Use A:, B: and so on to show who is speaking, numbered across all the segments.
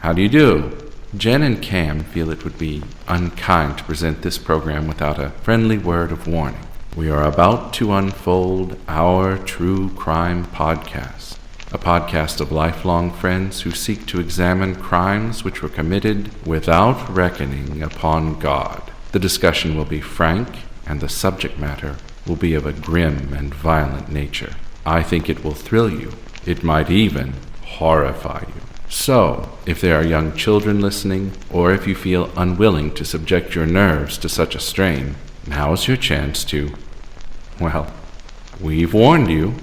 A: How do you do? Jen and Cam feel it would be unkind to present this program without a friendly word of warning. We are about to unfold our true crime podcast, a podcast of lifelong friends who seek to examine crimes which were committed without reckoning upon God. The discussion will be frank, and the subject matter will be of a grim and violent nature. I think it will thrill you. It might even horrify you. So, if there are young children listening, or if you feel unwilling to subject your nerves to such a strain, now's your chance to, well, we've warned you.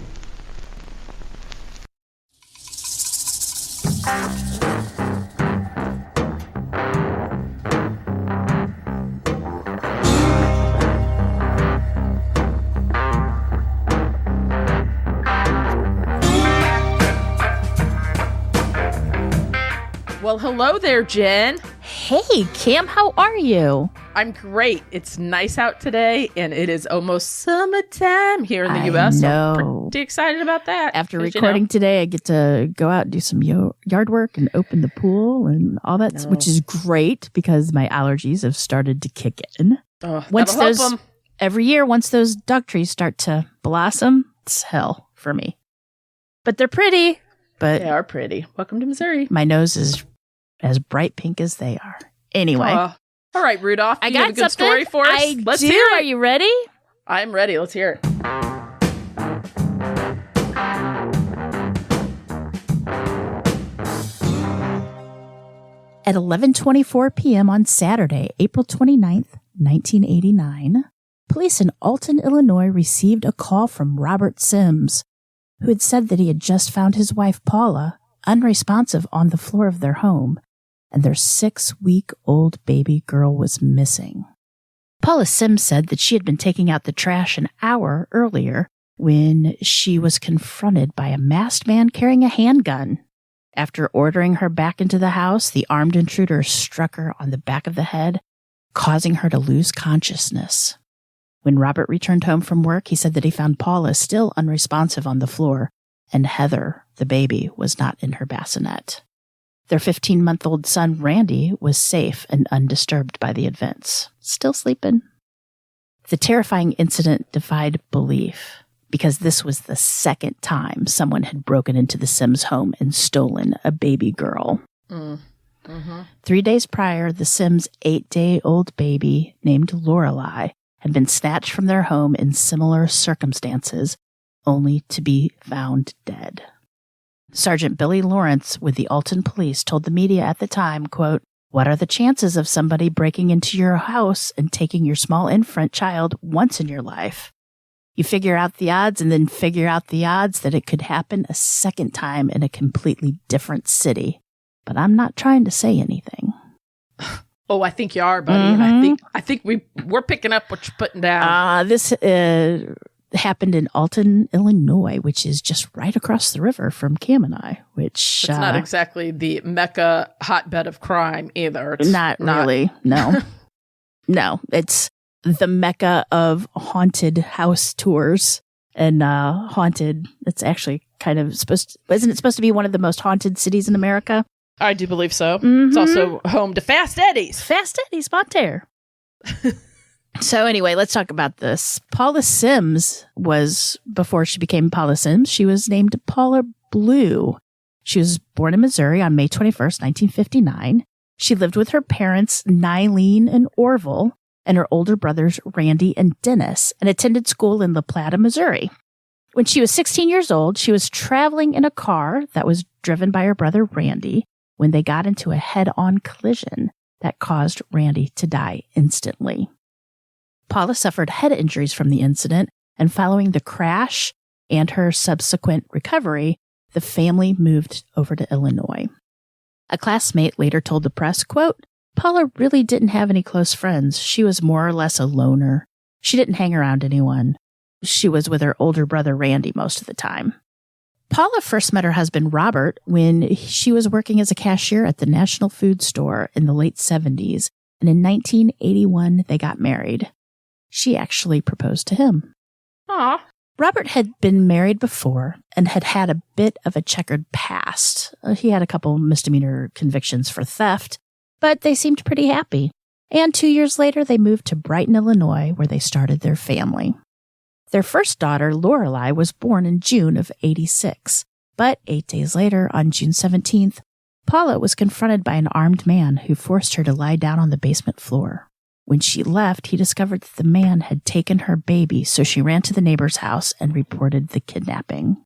B: Well, hello there, Jen.
C: Hey, Cam, how are you?
B: I'm great. It's nice out today, and it is almost summertime here in the U.S. So I'm pretty excited about that.
C: After recording today, I get to go out and do some yard work and open the pool and all that, which is great because my allergies have started to kick in. Every year, once those dog trees start to blossom, it's hell for me. But they're pretty.
B: They are pretty. Welcome to Missouri.
C: My nose is as bright pink as they are. Anyway.
B: All right, Rudolph.
C: I
B: you
C: got
B: have a good story for us?
C: Let's hear it. Are you ready?
B: I'm ready. Let's hear it.
C: At 11:24 p.m. on Saturday, April 29th, 1989, police in Alton, Illinois received a call from Robert Sims, who had said that he had just found his wife, Paula, unresponsive on the floor of their home, and their 6-week-old baby girl was missing. Paula Sims said that she had been taking out the trash an hour earlier when she was confronted by a masked man carrying a handgun. After ordering her back into the house, the armed intruder struck her on the back of the head, causing her to lose consciousness. When Robert returned home from work, he said that he found Paula still unresponsive on the floor, and Heather, the baby, was not in her bassinet. Their 15-month-old son, Randy, was safe and undisturbed by the events, still sleeping. The terrifying incident defied belief, because this was the second time someone had broken into the Sims home and stolen a baby girl. 3 days prior, the Sims' 8-day-old baby, named Lorelai, had been snatched from their home in similar circumstances, only to be found dead. Sergeant Billy Lawrence with the Alton Police told the media at the time, quote, "What are the chances of somebody breaking into your house and taking your small infant child once in your life? You figure out the odds and then figure out the odds that it could happen a second time in a completely different city. But I'm not trying to say anything."
B: Oh, I think you are, buddy.
C: Mm-hmm.
B: And I think we're picking up what you're putting down.
C: This happened in Alton, Illinois, which is just right across the river from Cam and I, which...
B: It's not exactly the Mecca hotbed of crime either. It's
C: not really, no. No, it's the Mecca of haunted house tours and haunted... It's actually kind of isn't it supposed to be one of the most haunted cities in America?
B: I do believe so.
C: Mm-hmm.
B: It's also home to Fast Eddie's.
C: Fast Eddie's, Banter. So anyway, let's talk about this. Paula Sims was, before she became Paula Sims, she was named Paula Blue. She was born in Missouri on May 21st, 1959. She lived with her parents, Nylene and Orville, and her older brothers, Randy and Dennis, and attended school in La Plata, Missouri. When she was 16 years old, she was traveling in a car that was driven by her brother, Randy, when they got into a head-on collision that caused Randy to die instantly. Paula suffered head injuries from the incident, and following the crash and her subsequent recovery, the family moved over to Illinois. A classmate later told the press, quote, "Paula really didn't have any close friends. She was more or less a loner. She didn't hang around anyone. She was with her older brother, Randy, most of the time." Paula first met her husband, Robert, when she was working as a cashier at the National Food Store in the late 70s, and in 1981, they got married. She actually proposed to him.
B: Aw.
C: Robert had been married before and had had a bit of a checkered past. He had a couple misdemeanor convictions for theft, but they seemed pretty happy. And 2 years later, they moved to Brighton, Illinois, where they started their family. Their first daughter, Lorelai, was born in June of '86. But 8 days later, on June 17th, Paula was confronted by an armed man who forced her to lie down on the basement floor. When she left, he discovered that the man had taken her baby, so she ran to the neighbor's house and reported the kidnapping.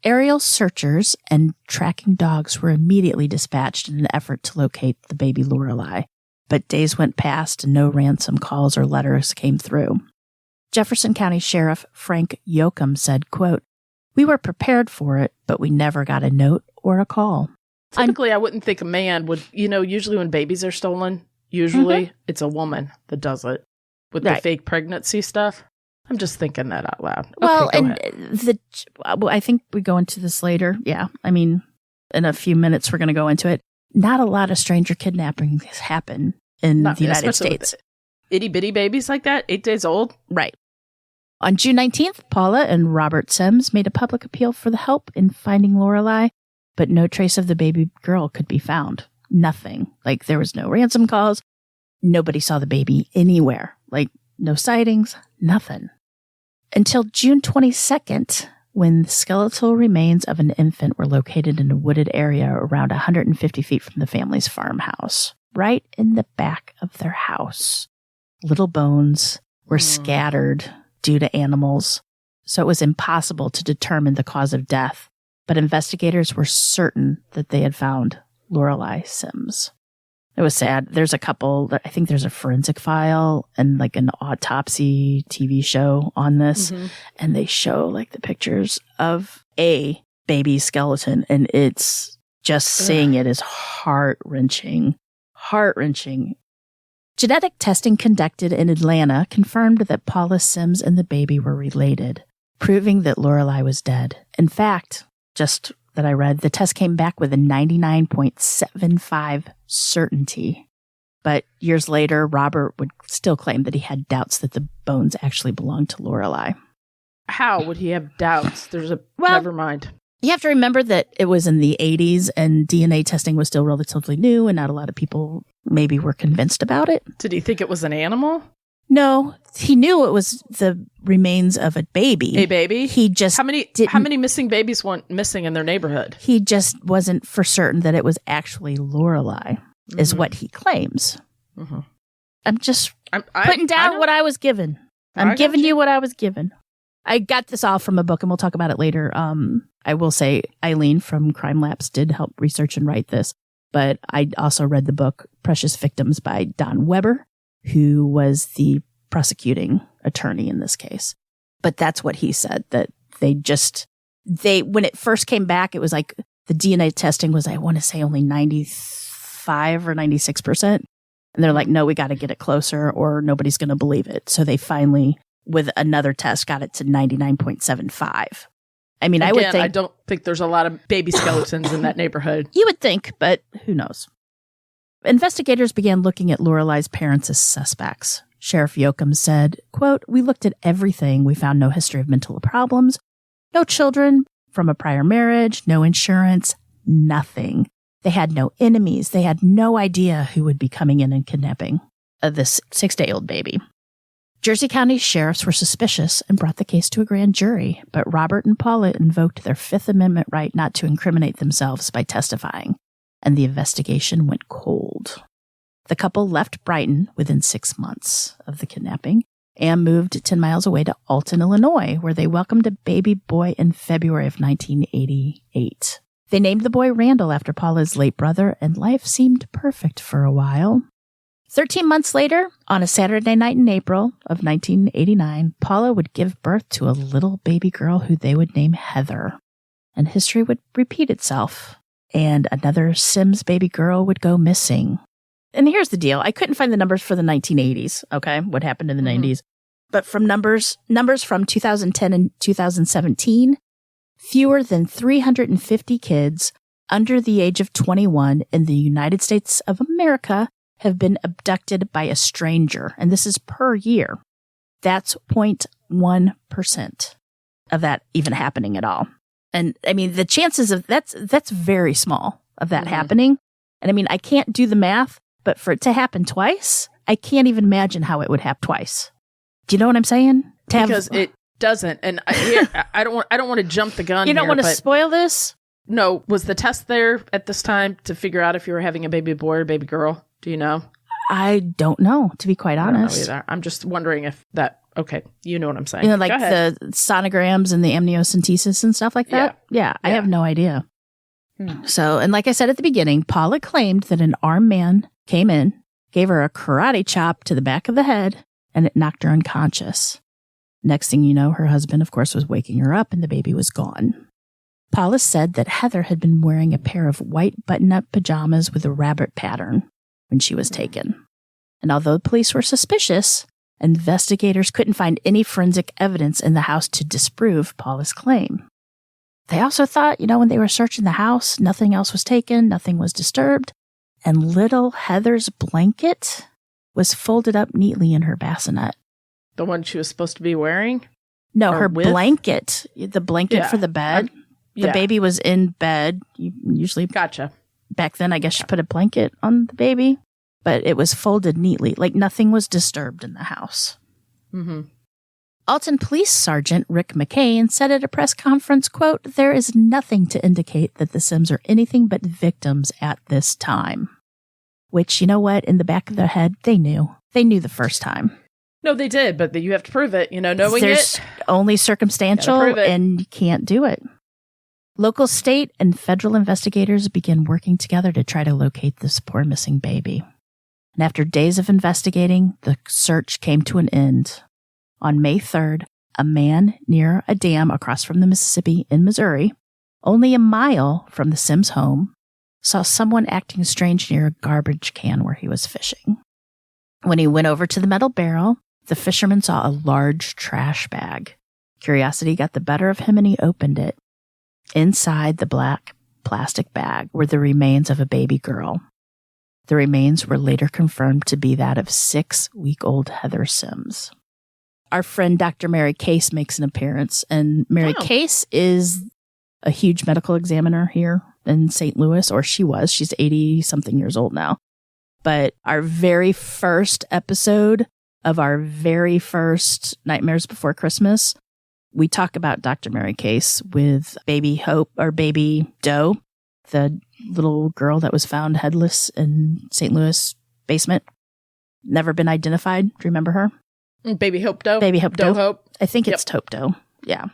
C: Aerial searchers and tracking dogs were immediately dispatched in an effort to locate the baby Lorelai, but days went past and no ransom calls or letters came through. Jefferson County Sheriff Frank Yoakum said, quote, "We were prepared for it, but we never got a note or a call."
B: Typically, I wouldn't think a man would, usually when babies are stolen, it's a woman that does it with the fake pregnancy stuff. I'm just thinking that out loud.
C: Well,
B: okay,
C: and I think we go into this later. Yeah. I mean, in a few minutes, we're going to go into it. Not a lot of stranger kidnappings happen in the United States.
B: Itty bitty babies like that, 8 days old.
C: Right. On June 19th, Paula and Robert Sims made a public appeal for the help in finding Lorelai, but no trace of the baby girl could be found. Nothing. Like, there was no ransom calls. Nobody saw the baby anywhere. Like, no sightings, nothing. Until June 22nd, when the skeletal remains of an infant were located in a wooded area around 150 feet from the family's farmhouse, right in the back of their house. Little bones were scattered due to animals, so it was impossible to determine the cause of death, but investigators were certain that they had found Lorelai Sims. It was sad. There's a couple, I think there's a forensic file and like an autopsy TV show on this, and they show like the pictures of a baby skeleton, and it's just seeing it is heart-wrenching. Heart-wrenching. Genetic testing conducted in Atlanta confirmed that Paula Sims and the baby were related, proving that Lorelai was dead. In fact, just that I read, the test came back with a 99.75 certainty. But years later, Robert would still claim that he had doubts that the bones actually belonged to Lorelai.
B: How would he have doubts? Never mind.
C: You have to remember that it was in the 80s and DNA testing was still relatively new and not a lot of people maybe were convinced about it.
B: Did he think it was an animal?
C: No, he knew it was the remains of a baby.
B: A baby?
C: He just
B: how many missing babies went missing in their neighborhood?
C: He just wasn't for certain that it was actually Lorelai, is what he claims. I'm just putting down what I was given. I'm giving you what I was given. I got this all from a book, and we'll talk about it later. I will say Eileen from Crime Labs did help research and write this, but I also read the book Precious Victims by Don Weber, who was the prosecuting attorney in this case. But that's what he said, that when it first came back, it was like the DNA testing was, I want to say, only 95 or 96%. And they're like, no, we got to get it closer or nobody's going to believe it. So they finally, with another test, got it to 99.75. I mean, I don't
B: think there's a lot of baby skeletons in that neighborhood.
C: You would think, but who knows? Investigators began looking at Lorelai's parents as suspects. Sheriff Yoakum said, quote, "We looked at everything. We found no history of mental problems, no children from a prior marriage, no insurance, nothing. They had no enemies. They had no idea who would be coming in and kidnapping this 6-day-old baby." Jersey County sheriffs were suspicious and brought the case to a grand jury, but Robert and Paula invoked their Fifth Amendment right not to incriminate themselves by testifying, and the investigation went cold. The couple left Brighton within 6 months of the kidnapping and moved 10 miles away to Alton, Illinois, where they welcomed a baby boy in February of 1988. They named the boy Randall after Paula's late brother, and life seemed perfect for a while. 13 months later, on a Saturday night in April of 1989, Paula would give birth to a little baby girl who they would name Heather. And history would repeat itself, and another Sims baby girl would go missing. And here's the deal. I couldn't find the numbers for the 1980s, okay, what happened in the 90s. But from numbers from 2010 and 2017, fewer than 350 kids under the age of 21 in the United States of America have been abducted by a stranger, and this is per year. That's 0.1%. of that even happening at all. And I mean, the chances of that's very small of that happening. And I mean, I can't do the math, but for it to happen twice, I can't even imagine how it would happen twice. Do you know what I'm saying?
B: Because it doesn't. And I don't want to jump the gun.
C: You don't want to spoil this?
B: No. Was the test there at this time to figure out if you were having a baby boy or baby girl? Do you know?
C: I don't know, to be quite honest.
B: I don't know either. I'm just wondering if that. Okay, you know what I'm saying.
C: You know, like the sonograms and the amniocentesis and stuff like that? Yeah, I have no idea. So, and like I said at the beginning, Paula claimed that an armed man came in, gave her a karate chop to the back of the head, and it knocked her unconscious. Next thing you know, her husband, of course, was waking her up and the baby was gone. Paula said that Heather had been wearing a pair of white button-up pajamas with a rabbit pattern when she was taken. And although the police were suspicious, investigators couldn't find any forensic evidence in the house to disprove Paula's claim. They also thought, when they were searching the house, nothing else was taken, nothing was disturbed, and little Heather's blanket was folded up neatly in her bassinet.
B: The one she was supposed to be wearing?
C: No, her blanket. The blanket for the bed. The baby was in bed. You usually...
B: Gotcha.
C: Back then, I guess you put a blanket on the baby. But it was folded neatly, like nothing was disturbed in the house. Alton Police Sergeant Rick McCain said at a press conference, quote, "There is nothing to indicate that the Sims are anything but victims at this time." Which, you know what? In the back of their head, they knew. They knew the first time.
B: No, they did, but you have to prove it. Knowing
C: There's only circumstantial, and you can't do it. Local, state, and federal investigators began working together to try to locate this poor missing baby. And after days of investigating, the search came to an end. On May 3rd, a man near a dam across from the Mississippi in Missouri, only a mile from the Sims' home, saw someone acting strange near a garbage can where he was fishing. When he went over to the metal barrel, the fisherman saw a large trash bag. Curiosity got the better of him and he opened it. Inside the black plastic bag were the remains of a baby girl. The remains were later confirmed to be that of 6-week-old Heather Sims. Our friend Dr. Mary Case makes an appearance, and Mary Case is a huge medical examiner here in St. Louis, or she was. She's 80-something years old now. But our very first episode of our very first Nightmares Before Christmas, we talk about Dr. Mary Case with Baby Hope, or Baby Doe, the little girl that was found headless in St. Louis basement. Never been identified. Do you remember her?
B: Baby Hope Doe?
C: Baby Hope Doe.
B: Hope.
C: I think it's Hope Doe. Yeah.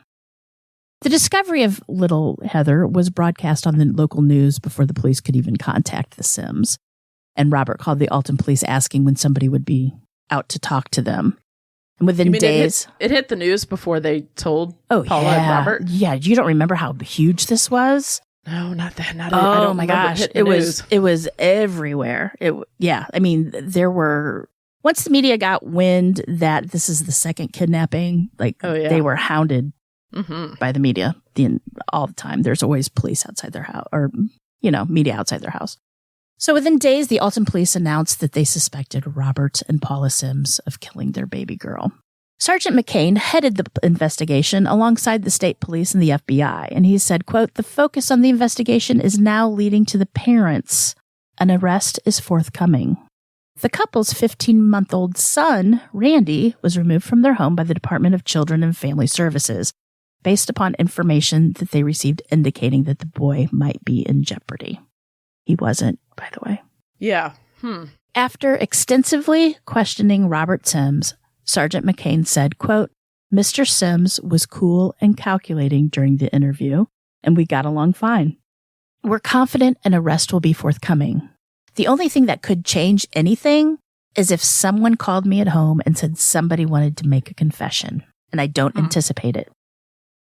C: The discovery of little Heather was broadcast on the local news before the police could even contact the Sims. And Robert called the Alton police asking when somebody would be out to talk to them. And within days...
B: It hit the news before they told Paula and Robert?
C: Yeah. You don't remember how huge this was?
B: No, not that.
C: Oh my gosh. It was everywhere. I mean, there were... Once the media got wind that this is the second kidnapping, they were hounded by the media all the time. There's always police outside their house, or, media outside their house. So within days, the Alton police announced that they suspected Robert and Paula Sims of killing their baby girl. Sergeant McCain headed the investigation alongside the state police and the FBI, and he said, quote, "The focus on the investigation is now leading to the parents. An arrest is forthcoming." The couple's 15-month-old son, Randy, was removed from their home by the Department of Children and Family Services, based upon information that they received indicating that the boy might be in jeopardy. He wasn't, by the way.
B: Yeah.
C: After extensively questioning Robert Sims, Sergeant McCain said, quote, "Mr. Sims was cool and calculating during the interview, and we got along fine. We're confident an arrest will be forthcoming. The only thing that could change anything is if someone called me at home and said somebody wanted to make a confession, and I don't anticipate it."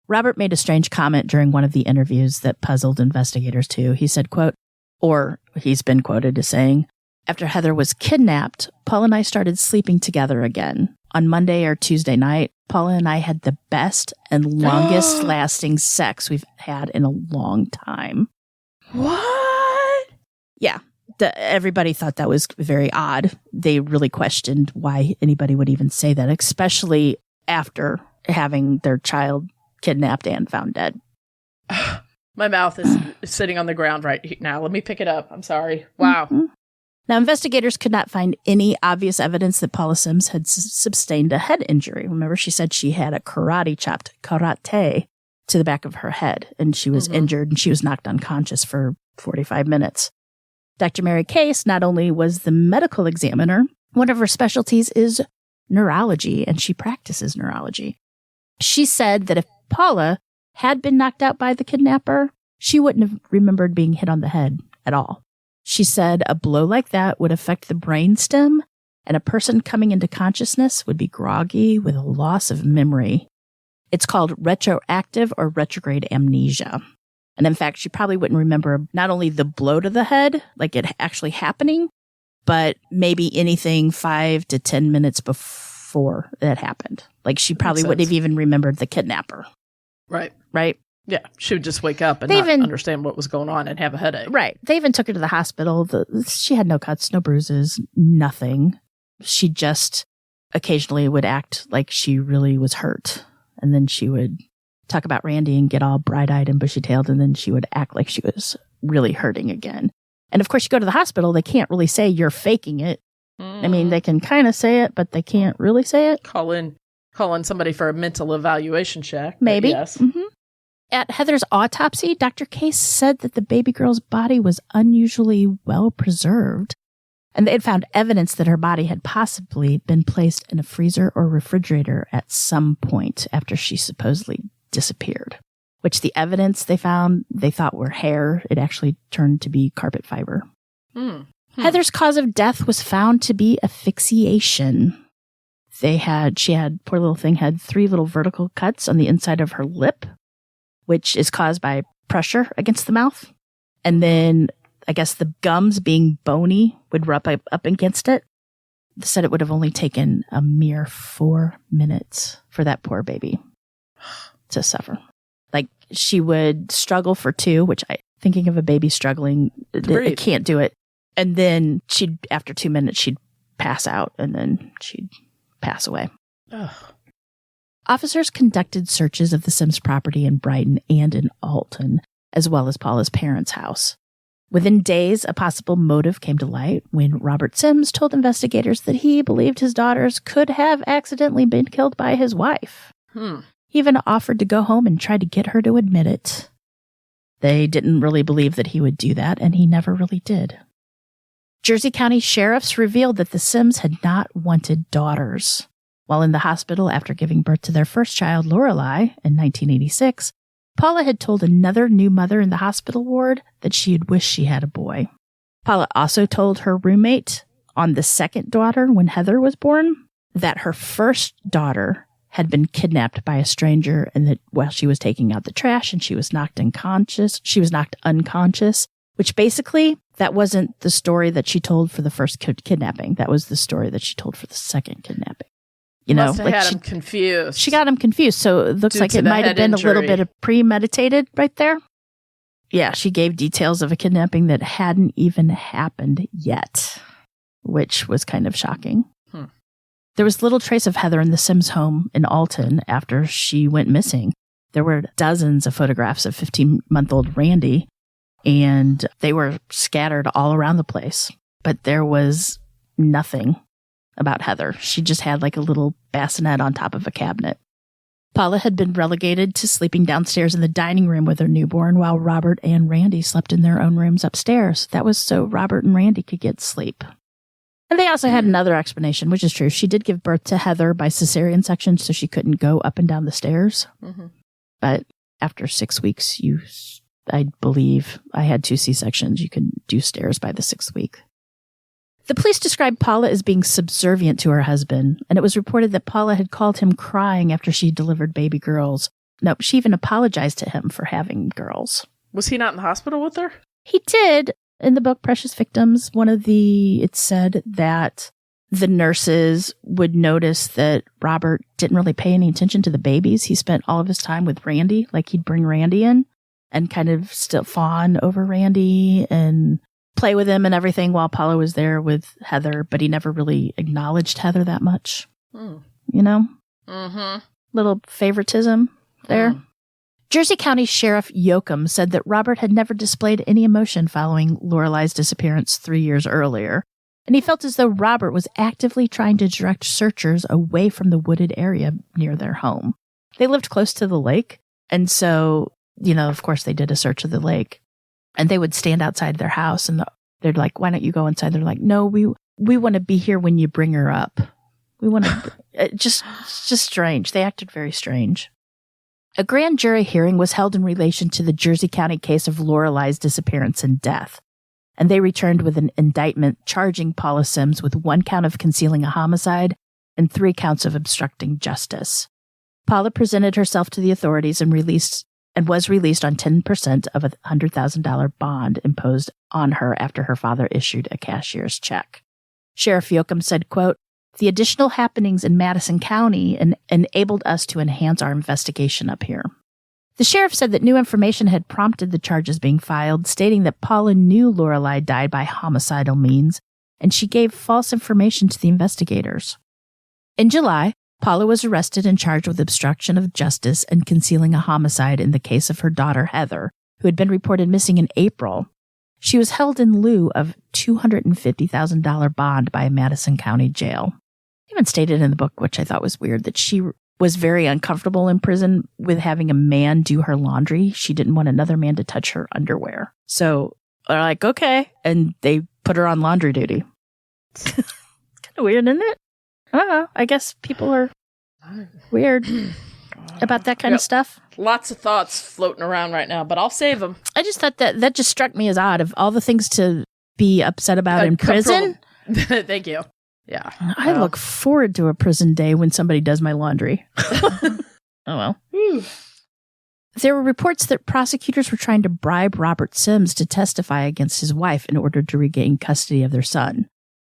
C: Robert made a strange comment during one of the interviews that puzzled investigators too. He said, quote, or he's been quoted as saying, "After Heather was kidnapped, Paula and I started sleeping together again. On Monday or Tuesday night, Paula and I had the best and longest lasting sex we've had in a long time."
B: What?
C: Yeah. Everybody thought that was very odd. They really questioned why anybody would even say that, especially after having their child kidnapped and found dead.
B: My mouth is sitting on the ground right now. Let me pick it up. I'm sorry. Wow.
C: Mm-hmm. Now, investigators could not find any obvious evidence that Paula Sims had sustained a head injury. Remember, she said she had a karate to the back of her head, and she was injured, and she was knocked unconscious for 45 minutes. Dr. Mary Case not only was the medical examiner, one of her specialties is neurology, and she practices neurology. She said that if Paula had been knocked out by the kidnapper, she wouldn't have remembered being hit on the head at all. She said a blow like that would affect the brainstem, and a person coming into consciousness would be groggy with a loss of memory. It's called retroactive or retrograde amnesia. And in fact, she probably wouldn't remember not only the blow to the head, like it actually happening, but maybe anything 5 to 10 minutes before that happened. Like she probably wouldn't have even remembered the kidnapper.
B: Right.
C: Right?
B: Yeah. She would just wake up and not understand what was going on and have a headache.
C: Right. They even took her to the hospital. She had no cuts, no bruises, nothing. She just occasionally would act like she really was hurt. And then she would talk about Randy and get all bright-eyed and bushy-tailed, and then she would act like she was really hurting again. And of course, you go to the hospital, they can't really say you're faking it. I mean, they can kind of say it, but they can't really say it.
B: Call in somebody for a mental evaluation check.
C: Maybe.
B: Yes.
C: Mm-hmm. At Heather's autopsy, Dr. Case said that the baby girl's body was unusually well preserved, and they had found evidence that her body had possibly been placed in a freezer or refrigerator at some point after she supposedly disappeared, which the evidence they found, they thought were hair. It actually turned to be carpet fiber. Heather's cause of death was found to be asphyxiation. She had, poor little thing, had 3 little vertical cuts on the inside of her lip, which is caused by pressure against the mouth. And then I guess the gums being bony would rub up against it. They said it would have only taken a mere 4 minutes for that poor baby to suffer. Like she would struggle for 2, which thinking of a baby struggling, it can't do it. And then after 2 minutes, she'd pass out and then she'd pass away.
B: Ugh.
C: Officers conducted searches of the Sims property in Brighton and in Alton, as well as Paula's parents' house. Within days, a possible motive came to light when Robert Sims told investigators that he believed his daughters could have accidentally been killed by his wife. He even offered to go home and try to get her to admit it. They didn't really believe that he would do that, and he never really did. Jersey County sheriffs revealed that the Sims had not wanted daughters. While in the hospital after giving birth to their first child, Lorelai, in 1986, Paula had told another new mother in the hospital ward that she had wished she had a boy. Paula also told her roommate on the second daughter, when Heather was born, that her first daughter had been kidnapped by a stranger and that while she was taking out the trash and she was knocked unconscious, which basically that wasn't the story that she told for the first kidnapping. That was the story that she told for the second kidnapping.
B: Must have had him confused.
C: She got him confused, so it looks like it might have been a little bit of premeditated right there. Yeah, she gave details of a kidnapping that hadn't even happened yet, which was kind of shocking. There was little trace of Heather in the Sims home in Alton after she went missing. There were dozens of photographs of 15-month-old Randy, and they were scattered all around the place. But there was nothing about Heather. She just had like a little bassinet on top of a cabinet. Paula had been relegated to sleeping downstairs in the dining room with her newborn while Robert and Randy slept in their own rooms upstairs. That was so Robert and Randy could get sleep. And they also had another explanation, which is true. She did give birth to Heather by cesarean section, so she couldn't go up and down the stairs. But after 6 weeks, I believe I had 2 C-sections. You could do stairs by the 6th week. The police described Paula as being subservient to her husband, and it was reported that Paula had called him crying after she delivered baby girls. No, she even apologized to him for having girls.
B: Was he not in the hospital with her?
C: He did. In the book Precious Victims, it said that the nurses would notice that Robert didn't really pay any attention to the babies. He spent all of his time with Randy, like he'd bring Randy in and kind of still fawn over Randy and play with him and everything while Paula was there with Heather, but he never really acknowledged Heather that much. You know? Little favoritism there. Jersey County Sheriff Yoakum said that Robert had never displayed any emotion following Lorelai's disappearance 3 years earlier, and he felt as though Robert was actively trying to direct searchers away from the wooded area near their home. They lived close to the lake, and so, of course they did a search of the lake, and they would stand outside their house, and they're like, why don't you go inside? They're like, no, we want to be here when you bring her up. We want to, just strange. They acted very strange. A grand jury hearing was held in relation to the Jersey County case of Lorelai's disappearance and death, and they returned with an indictment charging Paula Sims with 1 count of concealing a homicide and 3 counts of obstructing justice. Paula presented herself to the authorities and was released on 10% of a $100,000 bond imposed on her after her father issued a cashier's check. Sheriff Yoakum said, quote, "The additional happenings in Madison County enabled us to enhance our investigation up here." The sheriff said that new information had prompted the charges being filed, stating that Paula knew Lorelai died by homicidal means, and she gave false information to the investigators. In July, Paula was arrested and charged with obstruction of justice and concealing a homicide in the case of her daughter, Heather, who had been reported missing in April. She was held in lieu of $250,000 bond by a Madison County jail. Even stated in the book, which I thought was weird, that she was very uncomfortable in prison with having a man do her laundry. She didn't want another man to touch her underwear. So they're like, okay. And they put her on laundry duty. It's kind of weird, isn't it? I don't know. I guess people are weird about that kind of stuff.
B: Lots of thoughts floating around right now, but I'll save them.
C: I just thought that just struck me as odd. Of all the things to be upset about in prison.
B: Thank you. Yeah.
C: I look forward to a prison day when somebody does my laundry. Oh, well. There were reports that prosecutors were trying to bribe Robert Sims to testify against his wife in order to regain custody of their son.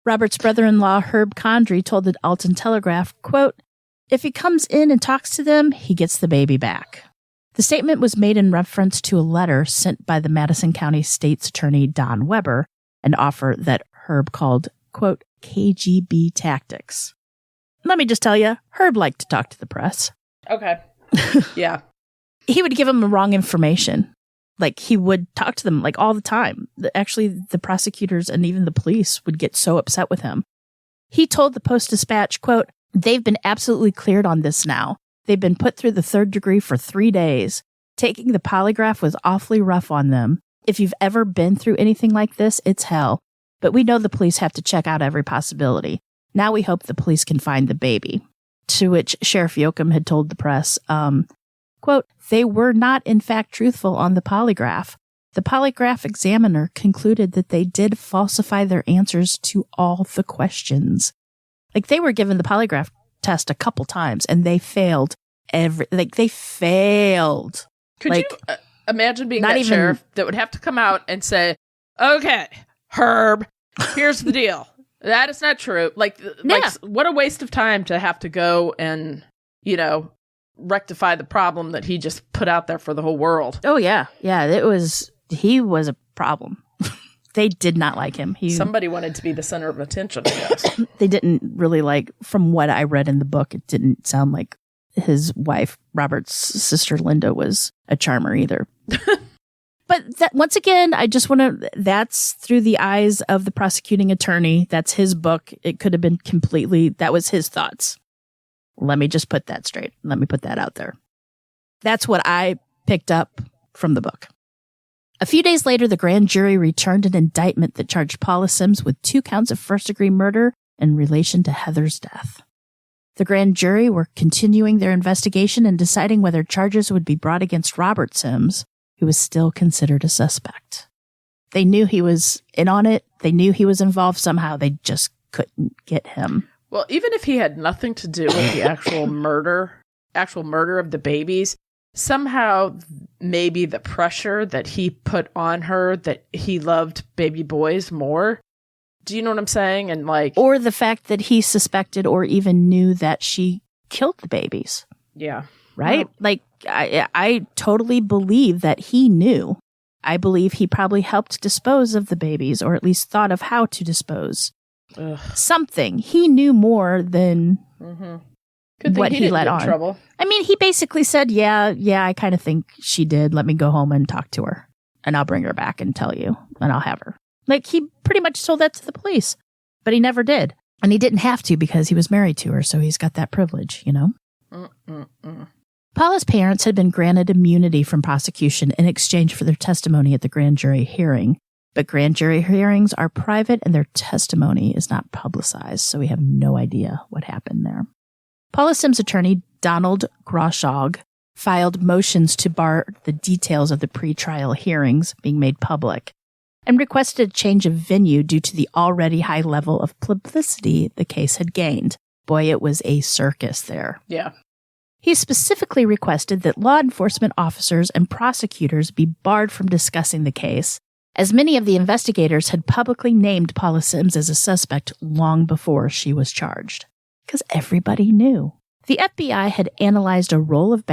C: Robert's brother-in-law, Herb Condrey, told the Alton Telegraph, quote, "If he comes in and talks to them, he gets the baby back." The statement was made in reference to a letter sent by the Madison County State's Attorney Don Weber, an offer that Herb called, quote, KGB tactics. Let me just tell you, Herb liked to talk to the press.
B: Okay. Yeah.
C: He would give them the wrong information. Like, he would talk to them, like, all the time. Actually, the prosecutors and even the police would get so upset with him. He told the Post-Dispatch, quote, "They've been absolutely cleared on this now. They've been put through the 3rd degree for 3 days. Taking the polygraph was awfully rough on them. If you've ever been through anything like this, it's hell. But we know the police have to check out every possibility. Now we hope the police can find the baby." To which Sheriff Yoakum had told the press, quote, "They were not, in fact, truthful on the polygraph. The polygraph examiner concluded that they did falsify their answers to all the questions." Like, they were given the polygraph test a couple times and they failed they failed.
B: Could you imagine being that sheriff that would have to come out and say, "Okay, Herb, here's the deal. That is not true." Like, what a waste of time to have to go and, rectify the problem that he just put out there for the whole world.
C: Oh, yeah. Yeah, he was a problem. They did not like him.
B: Somebody wanted to be the center of attention, I guess.
C: They didn't really from what I read in the book, it didn't sound like his wife, Robert's sister Linda, was a charmer either. But once again, I just want to, that's through the eyes of the prosecuting attorney. That's his book. It could have been that was his thoughts. Let me just put that straight. Let me put that out there. That's what I picked up from the book. A few days later, the grand jury returned an indictment that charged Paula Sims with 2 counts of first-degree murder in relation to Heather's death. The grand jury were continuing their investigation and deciding whether charges would be brought against Robert Sims, who was still considered a suspect. They knew he was in on it. They knew he was involved somehow. They just couldn't get him.
B: Well, even if he had nothing to do with the actual murder of the babies, somehow maybe the pressure that he put on her that he loved baby boys more. Do you know what I'm saying? And or
C: the fact that he suspected or even knew that she killed the babies.
B: Yeah.
C: Right? Well, I totally believe that he knew. I believe he probably helped dispose of the babies, or at least thought of how to dispose. Ugh. Something. He knew more than... Mm-hmm. what he let on.
B: Trouble.
C: I mean, he basically said, yeah, I kind of think she did. Let me go home and talk to her. And I'll bring her back and tell you. And I'll have her. Like, he pretty much told that to the police. But he never did. And he didn't have to because he was married to her. So he's got that privilege, you know? Paula's parents had been granted immunity from prosecution in exchange for their testimony at the grand jury hearing. But grand jury hearings are private and their testimony is not publicized. So we have no idea what happened there. Paula Sims' attorney, Donald Groshog, filed motions to bar the details of the pretrial hearings being made public and requested a change of venue due to the already high level of publicity the case had gained. Boy, it was a circus there.
B: Yeah.
C: He specifically requested that law enforcement officers and prosecutors be barred from discussing the case, as many of the investigators had publicly named Paula Sims as a suspect long before she was charged. Because everybody knew. The FBI had analyzed a roll of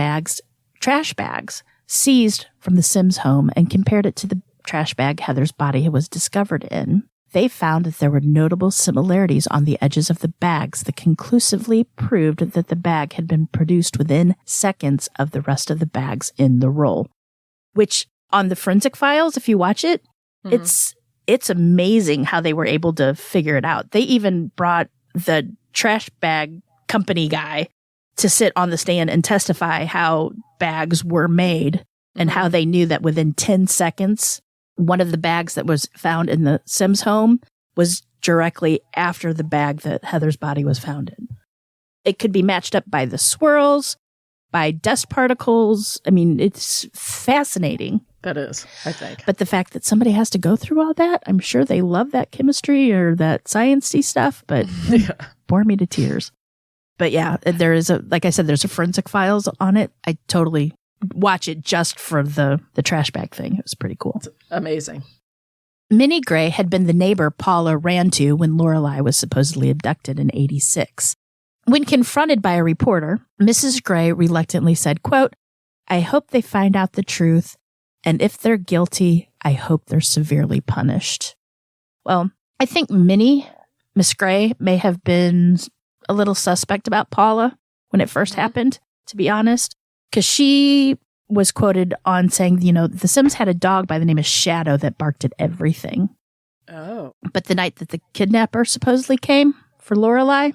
C: trash bags, seized from the Sims home and compared it to the trash bag Heather's body was discovered in. They found that there were notable similarities on the edges of the bags that conclusively proved that the bag had been produced within seconds of the rest of the bags in the roll. Which, on the forensic files, if you watch it, it's amazing how they were able to figure it out. They even brought the trash bag company guy to sit on the stand and testify how bags were made and how they knew that within 10 seconds, one of the bags that was found in the Sims home was directly after the bag that Heather's body was found in. It could be matched up by the swirls, by dust particles. I mean, it's fascinating.
B: That is, I think.
C: But the fact that somebody has to go through all that, I'm sure they love that chemistry or that sciencey stuff, but bore me to tears. But yeah, there is like I said, there's a forensic files on it. I totally watch it just for the trash bag thing. It was pretty cool.
B: It's amazing.
C: Minnie Gray had been the neighbor Paula ran to when Lorelai was supposedly abducted in 86. When confronted by a reporter, Mrs. Gray reluctantly said, quote, "I hope they find out the truth, and if they're guilty, I hope they're severely punished." Well, I think Miss Gray, may have been a little suspect about Paula when it first happened, to be honest, because she was quoted on saying, you know, the Sims had a dog by the name of Shadow that barked at everything.
B: Oh.
C: But the night that the kidnapper supposedly came for Lorelai,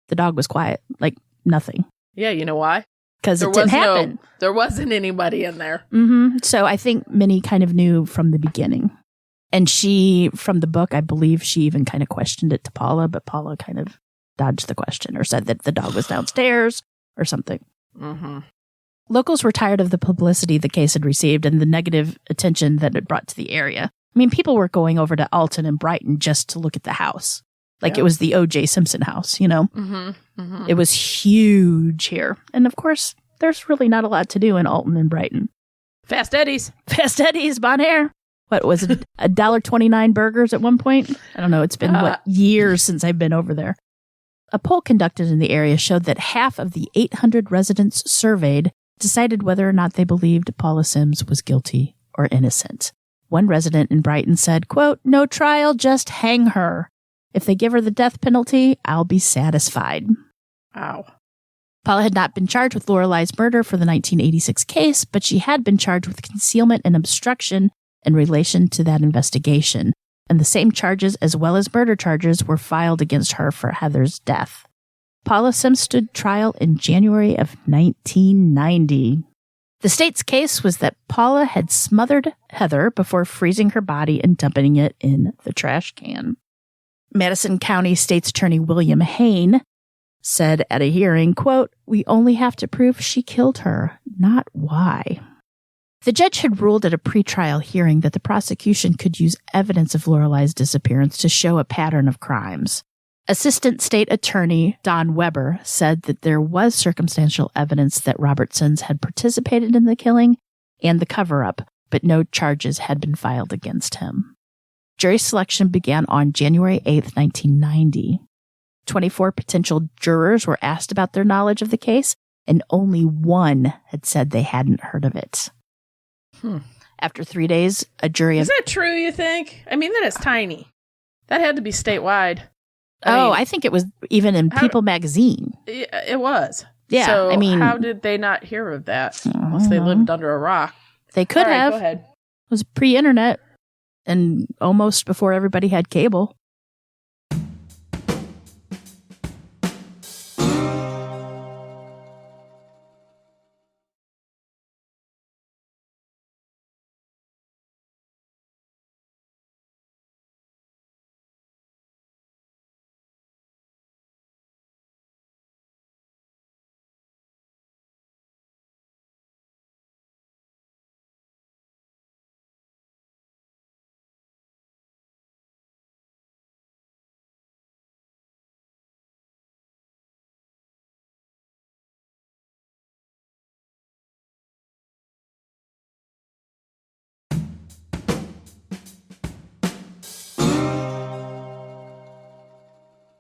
C: the dog was quiet, like nothing.
B: Yeah, you know why?
C: Because it didn't happen.
B: There wasn't anybody in there.
C: So I think Minnie kind of knew from the beginning. And she, from the book, I believe she even kind of questioned it to Paula, but Paula kind of dodged the question or said that the dog was downstairs or something. Locals were tired of the publicity the case had received and the negative attention that it brought to the area. I mean, people were going over to Alton and Brighton just to look at the house. Like it was the O.J. Simpson house, you know? It was huge here. And of course, there's really not a lot to do in Alton and Brighton.
B: Fast Eddie's,
C: Bon Air. What was it? $1.29 burgers at one point? I don't know. It's been years since I've been over there. A poll conducted in the area showed that half of the 800 residents surveyed decided whether or not they believed Paula Sims was guilty or innocent. One resident in Brighton said, quote, "No trial, just hang her. If they give her the death penalty, I'll be satisfied."
B: Wow.
C: Paula had not been charged with Lorelai's murder for the 1986 case, but she had been charged with concealment and obstruction in relation to that investigation. And the same charges as well as murder charges were filed against her for Heather's death. Paula Sims stood trial in January of 1990. The state's case was that Paula had smothered Heather before freezing her body and dumping it in the trash can. Madison County State's Attorney William Hain said at a hearing, quote, "We only have to prove she killed her, not why." The judge had ruled at a pretrial hearing that the prosecution could use evidence of Lorelai's disappearance to show a pattern of crimes. Assistant State Attorney Don Weber said that there was circumstantial evidence that Robert Sims had participated in the killing and the cover-up, but no charges had been filed against him. Jury selection began on January 8th, 1990. 24 potential jurors were asked about their knowledge of the case, and only one had said they hadn't heard of it. After 3 days, a jury...
B: Is that true, you think? I mean, that is tiny. That had to be statewide.
C: I think it was even in People magazine.
B: It was.
C: Yeah,
B: so how did they not hear of that unless they lived under a rock?
C: They could have.
B: Go ahead.
C: It was pre-internet and almost before everybody had cable.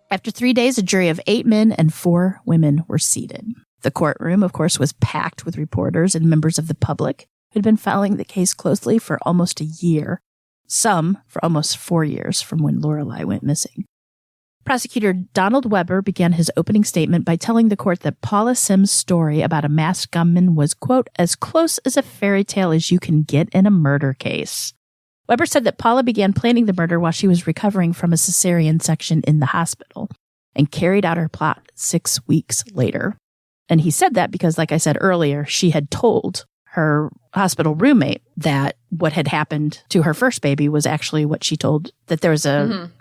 C: After 3 days, a jury of 8 men and 4 women were seated. The courtroom, of course, was packed with reporters and members of the public who had been following the case closely for almost a year, some for almost 4 years from when Lorelai went missing. Prosecutor Donald Weber began his opening statement by telling the court that Paula Sims' story about a masked gunman was, quote, as close as a fairy tale as you can get in a murder case. Weber said that Paula began planning the murder while she was recovering from a cesarean section in the hospital and carried out her plot 6 weeks later. And he said that because, like I said earlier, she had told her hospital roommate that what had happened to her first baby was actually what she told, that there was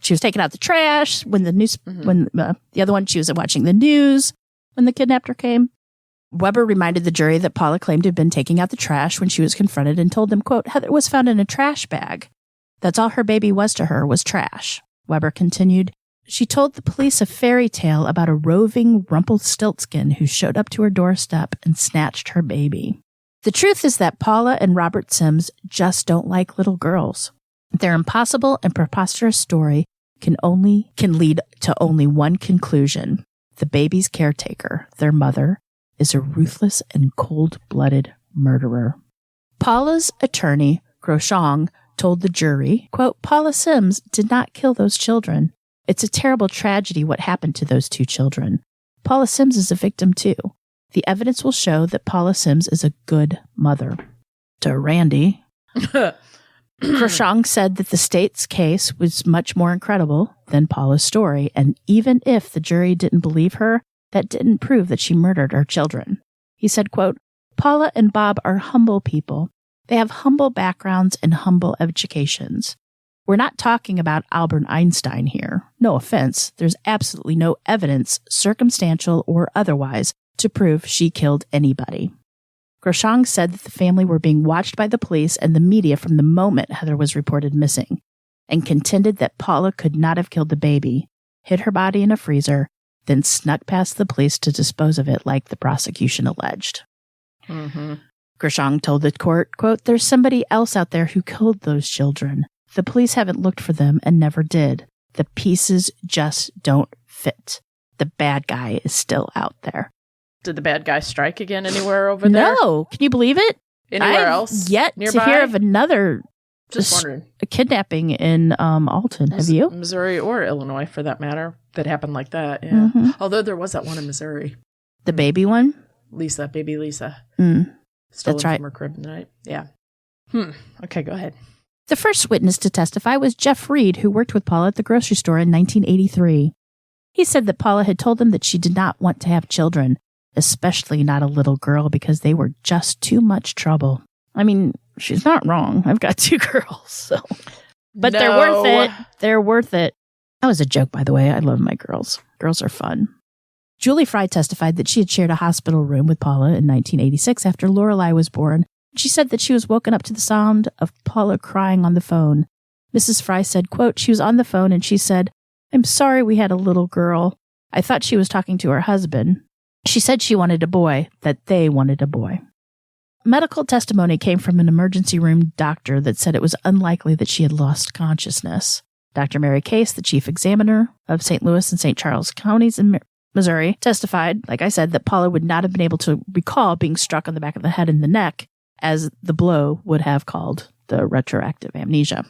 C: she was taking out the trash when the news, when the other one, she was watching the news when the kidnapper came. Weber reminded the jury that Paula claimed to have been taking out the trash when she was confronted and told them, quote, Heather was found in a trash bag. That's all her baby was to her, was trash. Weber continued, she told the police a fairy tale about a roving Rumpelstiltskin who showed up to her doorstep and snatched her baby. The truth is that Paula and Robert Sims just don't like little girls. Their impossible and preposterous story can lead to only one conclusion. The baby's caretaker, their mother, is a ruthless and cold-blooded murderer. Paula's attorney, Groshong, told the jury, quote, Paula Sims did not kill those children. It's a terrible tragedy what happened to those 2 children. Paula Sims is a victim too. The evidence will show that Paula Sims is a good mother. To Randy, Groshong said that the state's case was much more incredible than Paula's story, and even if the jury didn't believe her, that didn't prove that she murdered her children. He said, quote, Paula and Bob are humble people. They have humble backgrounds and humble educations. We're not talking about Albert Einstein here. No offense. There's absolutely no evidence, circumstantial or otherwise, to prove she killed anybody. Groshong said that the family were being watched by the police and the media from the moment Heather was reported missing, and contended that Paula could not have killed the baby, hid her body in a freezer, then snuck past the police to dispose of it like the prosecution alleged. Groshong told the court, quote, there's somebody else out there who killed those children. The police haven't looked for them and never did. The pieces just don't fit. The bad guy is still out there.
B: Did the bad guy strike again anywhere over there?
C: No. Can you believe it?
B: Anywhere else?
C: Yet
B: nearby?
C: To hear of another
B: Just wondering.
C: A kidnapping in Alton. Have you?
B: Missouri or Illinois, for that matter, that happened like that. Yeah. Although there was that one in Missouri.
C: The baby one?
B: Baby Lisa.
C: Stolen
B: That's right. From her crib tonight. Yeah. Okay, go ahead.
C: The first witness to testify was Jeff Reed, who worked with Paula at the grocery store in 1983. He said that Paula had told him that she did not want to have children, especially not a little girl, because they were just too much trouble. I mean, she's not wrong. I've got 2 girls, so. But no. They're worth it. They're worth it. That was a joke, by the way. I love my girls. Girls are fun. Julie Fry testified that she had shared a hospital room with Paula in 1986 after Lorelai was born. She said that she was woken up to the sound of Paula crying on the phone. Mrs. Fry said, quote, she was on the phone and she said, I'm sorry we had a little girl. I thought she was talking to her husband. She said she wanted a boy, that they wanted a boy. Medical testimony came from an emergency room doctor that said it was unlikely that she had lost consciousness. Dr. Mary Case, the chief examiner of St. Louis and St. Charles counties in Missouri, testified, like I said, that Paula would not have been able to recall being struck on the back of the head and the neck, as the blow would have called the retroactive amnesia.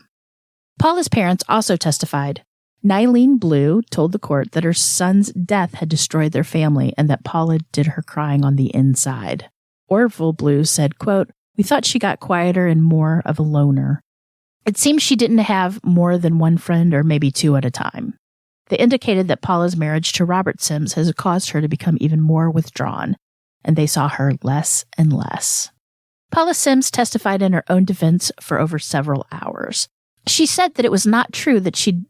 C: Paula's parents also testified. Nylene Blue told the court that her son's death had destroyed their family and that Paula did her crying on the inside. Orville Blue said, quote, "We thought she got quieter and more of a loner. It seems she didn't have more than one friend or maybe two at a time." They indicated that Paula's marriage to Robert Sims has caused her to become even more withdrawn, and they saw her less and less. Paula Sims testified in her own defense for over several hours. She said that it was not true that she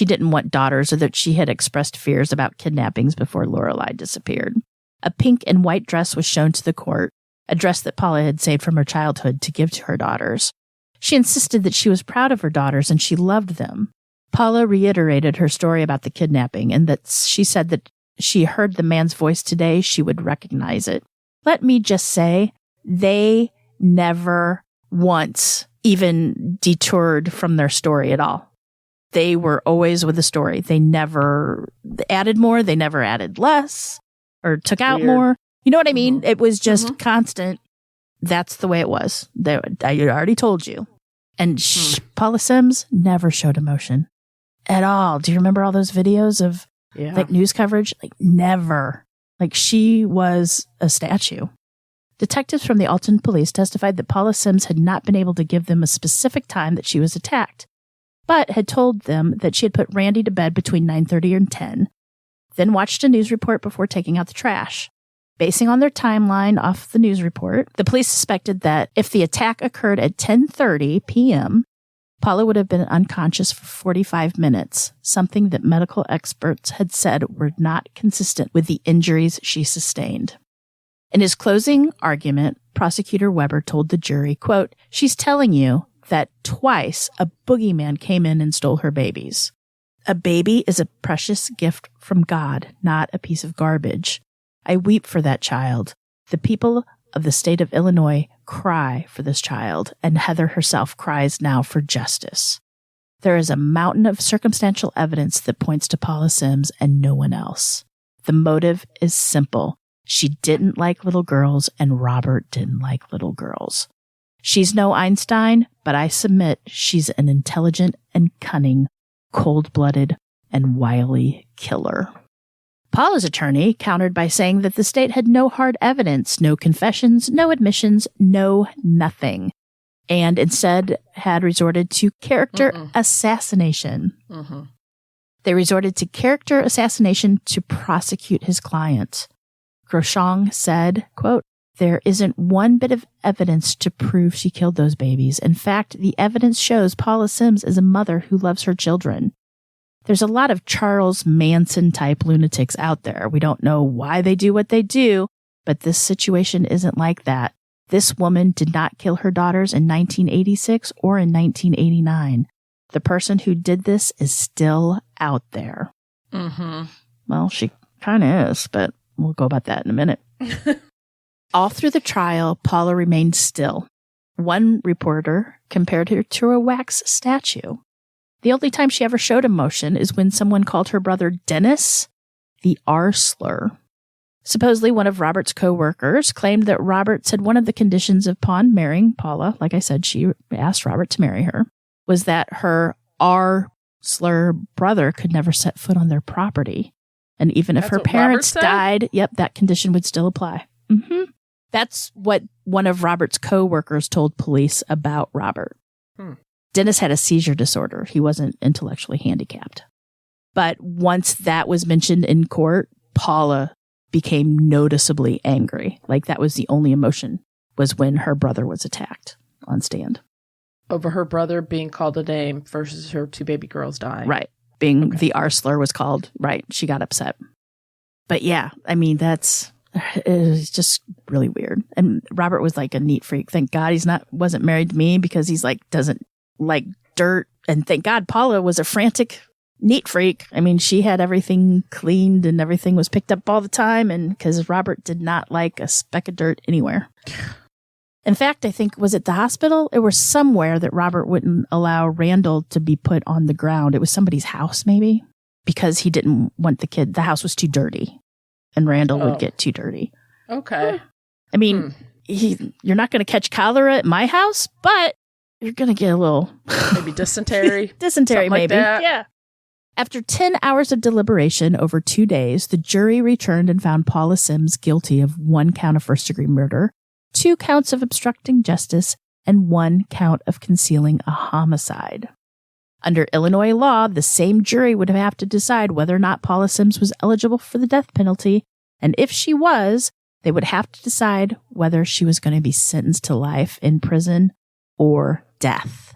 C: didn't want daughters or that she had expressed fears about kidnappings before Lorelai disappeared. A pink and white dress was shown to the court, a dress that Paula had saved from her childhood to give to her daughters. She insisted that she was proud of her daughters and she loved them. Paula reiterated her story about the kidnapping and that she said that she heard the man's voice today, she would recognize it. Let me just say, they never once even detoured from their story at all. They were always with the story. They never added more. They never added less or took out more. You know what I mean? It was just constant. That's the way it was. I already told you. And Paula Sims never showed emotion at all. Do you remember all those videos of like news coverage? Like never. Like she was a statue. Detectives from the Alton police testified that Paula Sims had not been able to give them a specific time that she was attacked, but had told them that she had put Randy to bed between 9:30 and 10, then watched a news report before taking out the trash. Basing on their timeline off the news report, the police suspected that if the attack occurred at 10:30 p.m., Paula would have been unconscious for 45 minutes, something that medical experts had said were not consistent with the injuries she sustained. In his closing argument, Prosecutor Weber told the jury, quote, "She's telling you that twice a boogeyman came in and stole her babies. A baby is a precious gift from God, not a piece of garbage. I weep for that child. The people of the state of Illinois cry for this child, and Heather herself cries now for justice. There is a mountain of circumstantial evidence that points to Paula Sims and no one else. The motive is simple. She didn't like little girls, and Robert didn't like little girls. She's no Einstein, but I submit she's an intelligent and cunning, cold-blooded, and wily killer." Paula's attorney countered by saying that the state had no hard evidence, no confessions, no admissions, no nothing, and instead had resorted to character assassination. They resorted to character assassination to prosecute his client. Groshong said, quote, "There isn't one bit of evidence to prove she killed those babies. In fact, the evidence shows Paula Sims is a mother who loves her children. There's a lot of Charles Manson-type lunatics out there. We don't know why they do what they do, but this situation isn't like that. This woman did not kill her daughters in 1986 or in 1989. The person who did this is still out there." Well, she kind of is, but we'll go about that in a minute. All through the trial, Paula remained still. One reporter compared her to a wax statue. The only time she ever showed emotion is when someone called her brother Dennis the R slur. Supposedly, one of Robert's co-workers claimed that Robert said one of the conditions upon marrying Paula, like I said, she asked Robert to marry her, was that her R slur brother could never set foot on their property. And even if her parents died, that condition would still apply. That's what one of Robert's co-workers told police about Robert. Dennis had a seizure disorder. He wasn't intellectually handicapped. But once that was mentioned in court, Paula became noticeably angry. Like that was the only emotion, was when her brother was attacked on stand.
B: Over her brother being called a name versus her two baby girls dying.
C: Right. Being the R slur was called. Right. She got upset. But yeah, I mean, it's just really weird. And Robert was like a neat freak. Thank God he's wasn't married to me, because he's like, doesn't like dirt. And thank God Paula was a frantic neat freak. I mean, she had everything cleaned and everything was picked up all the time. And because Robert did not like a speck of dirt anywhere. In fact, I think, was it the hospital? It was somewhere that Robert wouldn't allow Randall to be put on the ground. It was somebody's house, maybe, because he didn't want the kid. The house was too dirty, and Randall would get too dirty.
B: Okay.
C: I mean, you're not going to catch cholera at my house, but you're going to get a little...
B: maybe dysentery.
C: Dysentery, maybe.
B: Like that.
C: Yeah. After 10 hours of deliberation over 2 days, the jury returned and found Paula Sims guilty of 1 count of first-degree murder, 2 counts of obstructing justice, and 1 count of concealing a homicide. Under Illinois law, the same jury would have to decide whether or not Paula Sims was eligible for the death penalty, and if she was, they would have to decide whether she was going to be sentenced to life in prison or death.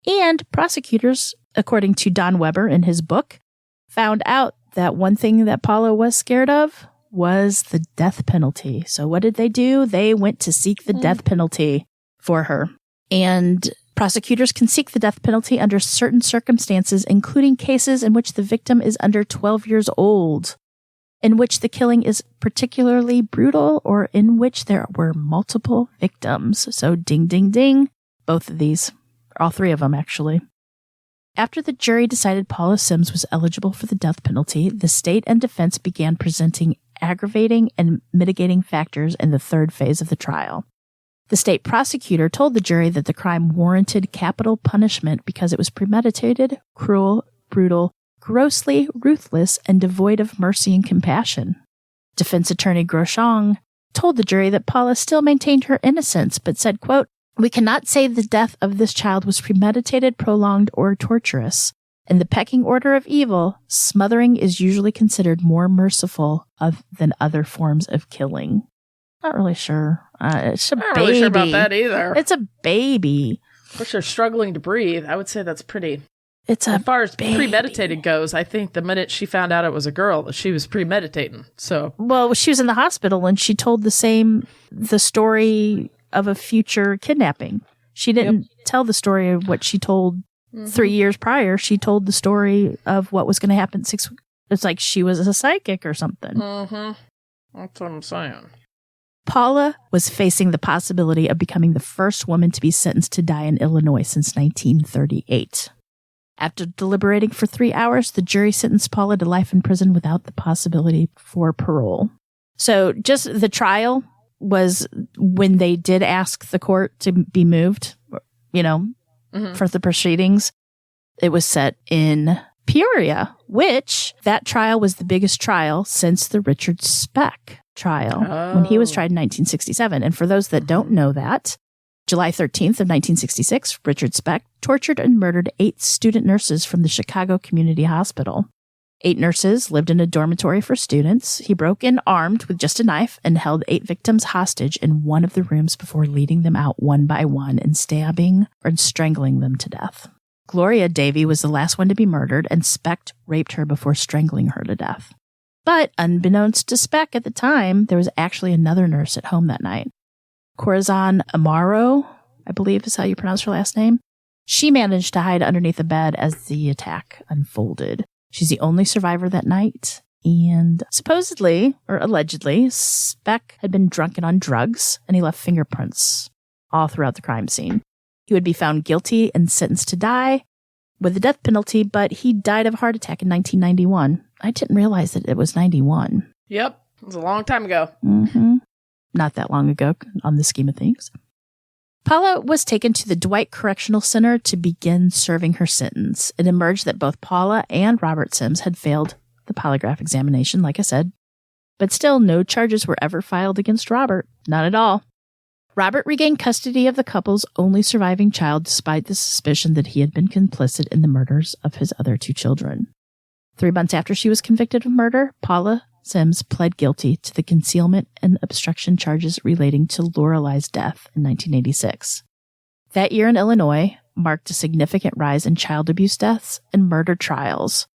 C: And prosecutors, according to Don Weber in his book, found out that one thing that Paula was scared of was the death penalty. So what did they do? They went to seek the death penalty for her. And prosecutors can seek the death penalty under certain circumstances, including cases in which the victim is under 12 years old, in which the killing is particularly brutal, or in which there were multiple victims. So ding, ding, ding. Both of these. All 3 of them, actually. After the jury decided Paula Sims was eligible for the death penalty, the state and defense began presenting aggravating and mitigating factors in the 3rd phase of the trial. The state prosecutor told the jury that the crime warranted capital punishment because it was premeditated, cruel, brutal, grossly ruthless, and devoid of mercy and compassion. Defense attorney Groshong told the jury that Paula still maintained her innocence, but said, quote, "We cannot say the death of this child was premeditated, prolonged, or torturous. In the pecking order of evil, smothering is usually considered more merciful than other forms of killing." Not really sure. It's a baby.
B: Not really sure about that either.
C: It's a baby.
B: Of course, they're struggling to breathe. I would say that's pretty.
C: It's
B: as far as
C: baby.
B: Premeditated goes, I think the minute she found out it was a girl, she was premeditating. So,
C: well, she was in the hospital and she told the story of a future kidnapping. She didn't tell the story of what she told 3 years prior. She told the story of what was going to happen 6 weeks. It's like she was a psychic or something.
B: That's what I'm saying.
C: Paula was facing the possibility of becoming the first woman to be sentenced to die in Illinois since 1938. After deliberating for 3 hours, the jury sentenced Paula to life in prison without the possibility for parole. So just the trial was when they did ask the court to be moved, for the proceedings. It was set in Peoria, which that trial was the biggest trial since the Richard Speck trial when he was tried in 1967. And for those that don't know that, July 13th of 1966, Richard Speck tortured and murdered 8 student nurses from the Chicago Community Hospital. 8 nurses lived in a dormitory for students. He broke in armed with just a knife and held 8 victims hostage in one of the rooms before leading them out one by one and stabbing or strangling them to death. Gloria Davy was the last one to be murdered, and Speck raped her before strangling her to death. But unbeknownst to Speck at the time, there was actually another nurse at home that night. Corazon Amaro, I believe is how you pronounce her last name. She managed to hide underneath the bed as the attack unfolded. She's the only survivor that night. And supposedly, or allegedly, Speck had been drunk and on drugs, and he left fingerprints all throughout the crime scene. He would be found guilty and sentenced to die with the death penalty, but he died of a heart attack in 1991. I didn't realize that it was 91.
B: Yep. It was a long time ago.
C: Not that long ago on the scheme of things. Paula was taken to the Dwight Correctional Center to begin serving her sentence. It emerged that both Paula and Robert Sims had failed the polygraph examination, like I said. But still, no charges were ever filed against Robert. None at all. Robert regained custody of the couple's only surviving child despite the suspicion that he had been complicit in the murders of his other 2 children. 3 months after she was convicted of murder, Paula Sims pled guilty to the concealment and obstruction charges relating to Lorelai's death in 1986. That year in Illinois marked a significant rise in child abuse deaths and murder trials,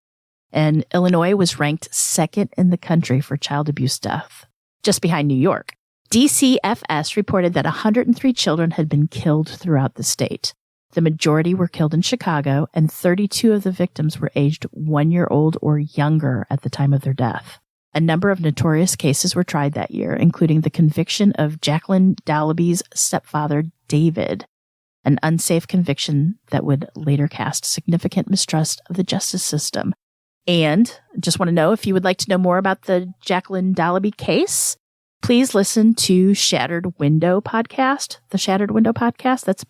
C: and Illinois was ranked 2nd in the country for child abuse death, just behind New York. DCFS reported that 103 children had been killed throughout the state. The majority were killed in Chicago, and 32 of the victims were aged 1 year old or younger at the time of their death. A number of notorious cases were tried that year, including the conviction of Jacqueline Dallaby's stepfather, David, an unsafe conviction that would later cast significant mistrust of the justice system. And just want to know, if you would like to know more about the Jacqueline Dallaby case, please listen to Shattered Window podcast, the Shattered Window podcast. That's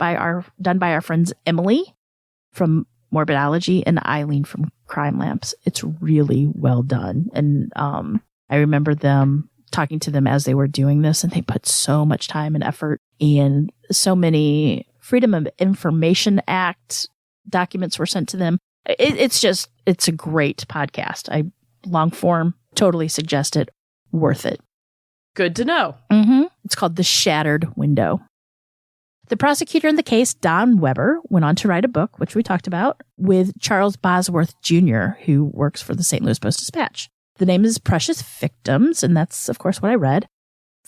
C: done by our friends Emily from Morbidology, and Eileen from Crime Lamps. It's really well done. And I remember them talking to them as they were doing this, and they put so much time and effort, and so many Freedom of Information Act documents were sent to them. It's a great podcast. Long form, totally suggest it. Worth it.
B: Good to know.
C: Mm-hmm. It's called The Shattered Window. The prosecutor in the case, Don Weber, went on to write a book, which we talked about, with Charles Bosworth Jr., who works for the St. Louis Post-Dispatch. The name is Precious Victims, and that's, of course, what I read.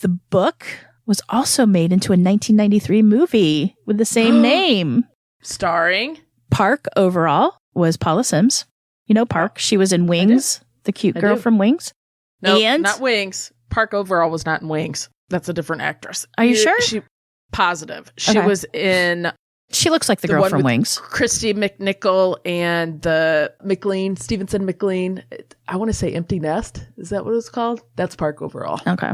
C: The book was also made into a 1993 movie with the same name.
B: Starring?
C: Park Overall was Paula Sims. You know Park. She was in Wings, the cute girl from Wings.
B: No, not Wings. Park Overall was not in Wings. That's a different actress.
C: Are you sure?
B: Positive. She was in...
C: She looks like the girl from Wings.
B: Christy McNichol and the McLean, Stevenson McLean. I want to say Empty Nest. Is that what it's called? That's Park Overall.
C: Okay.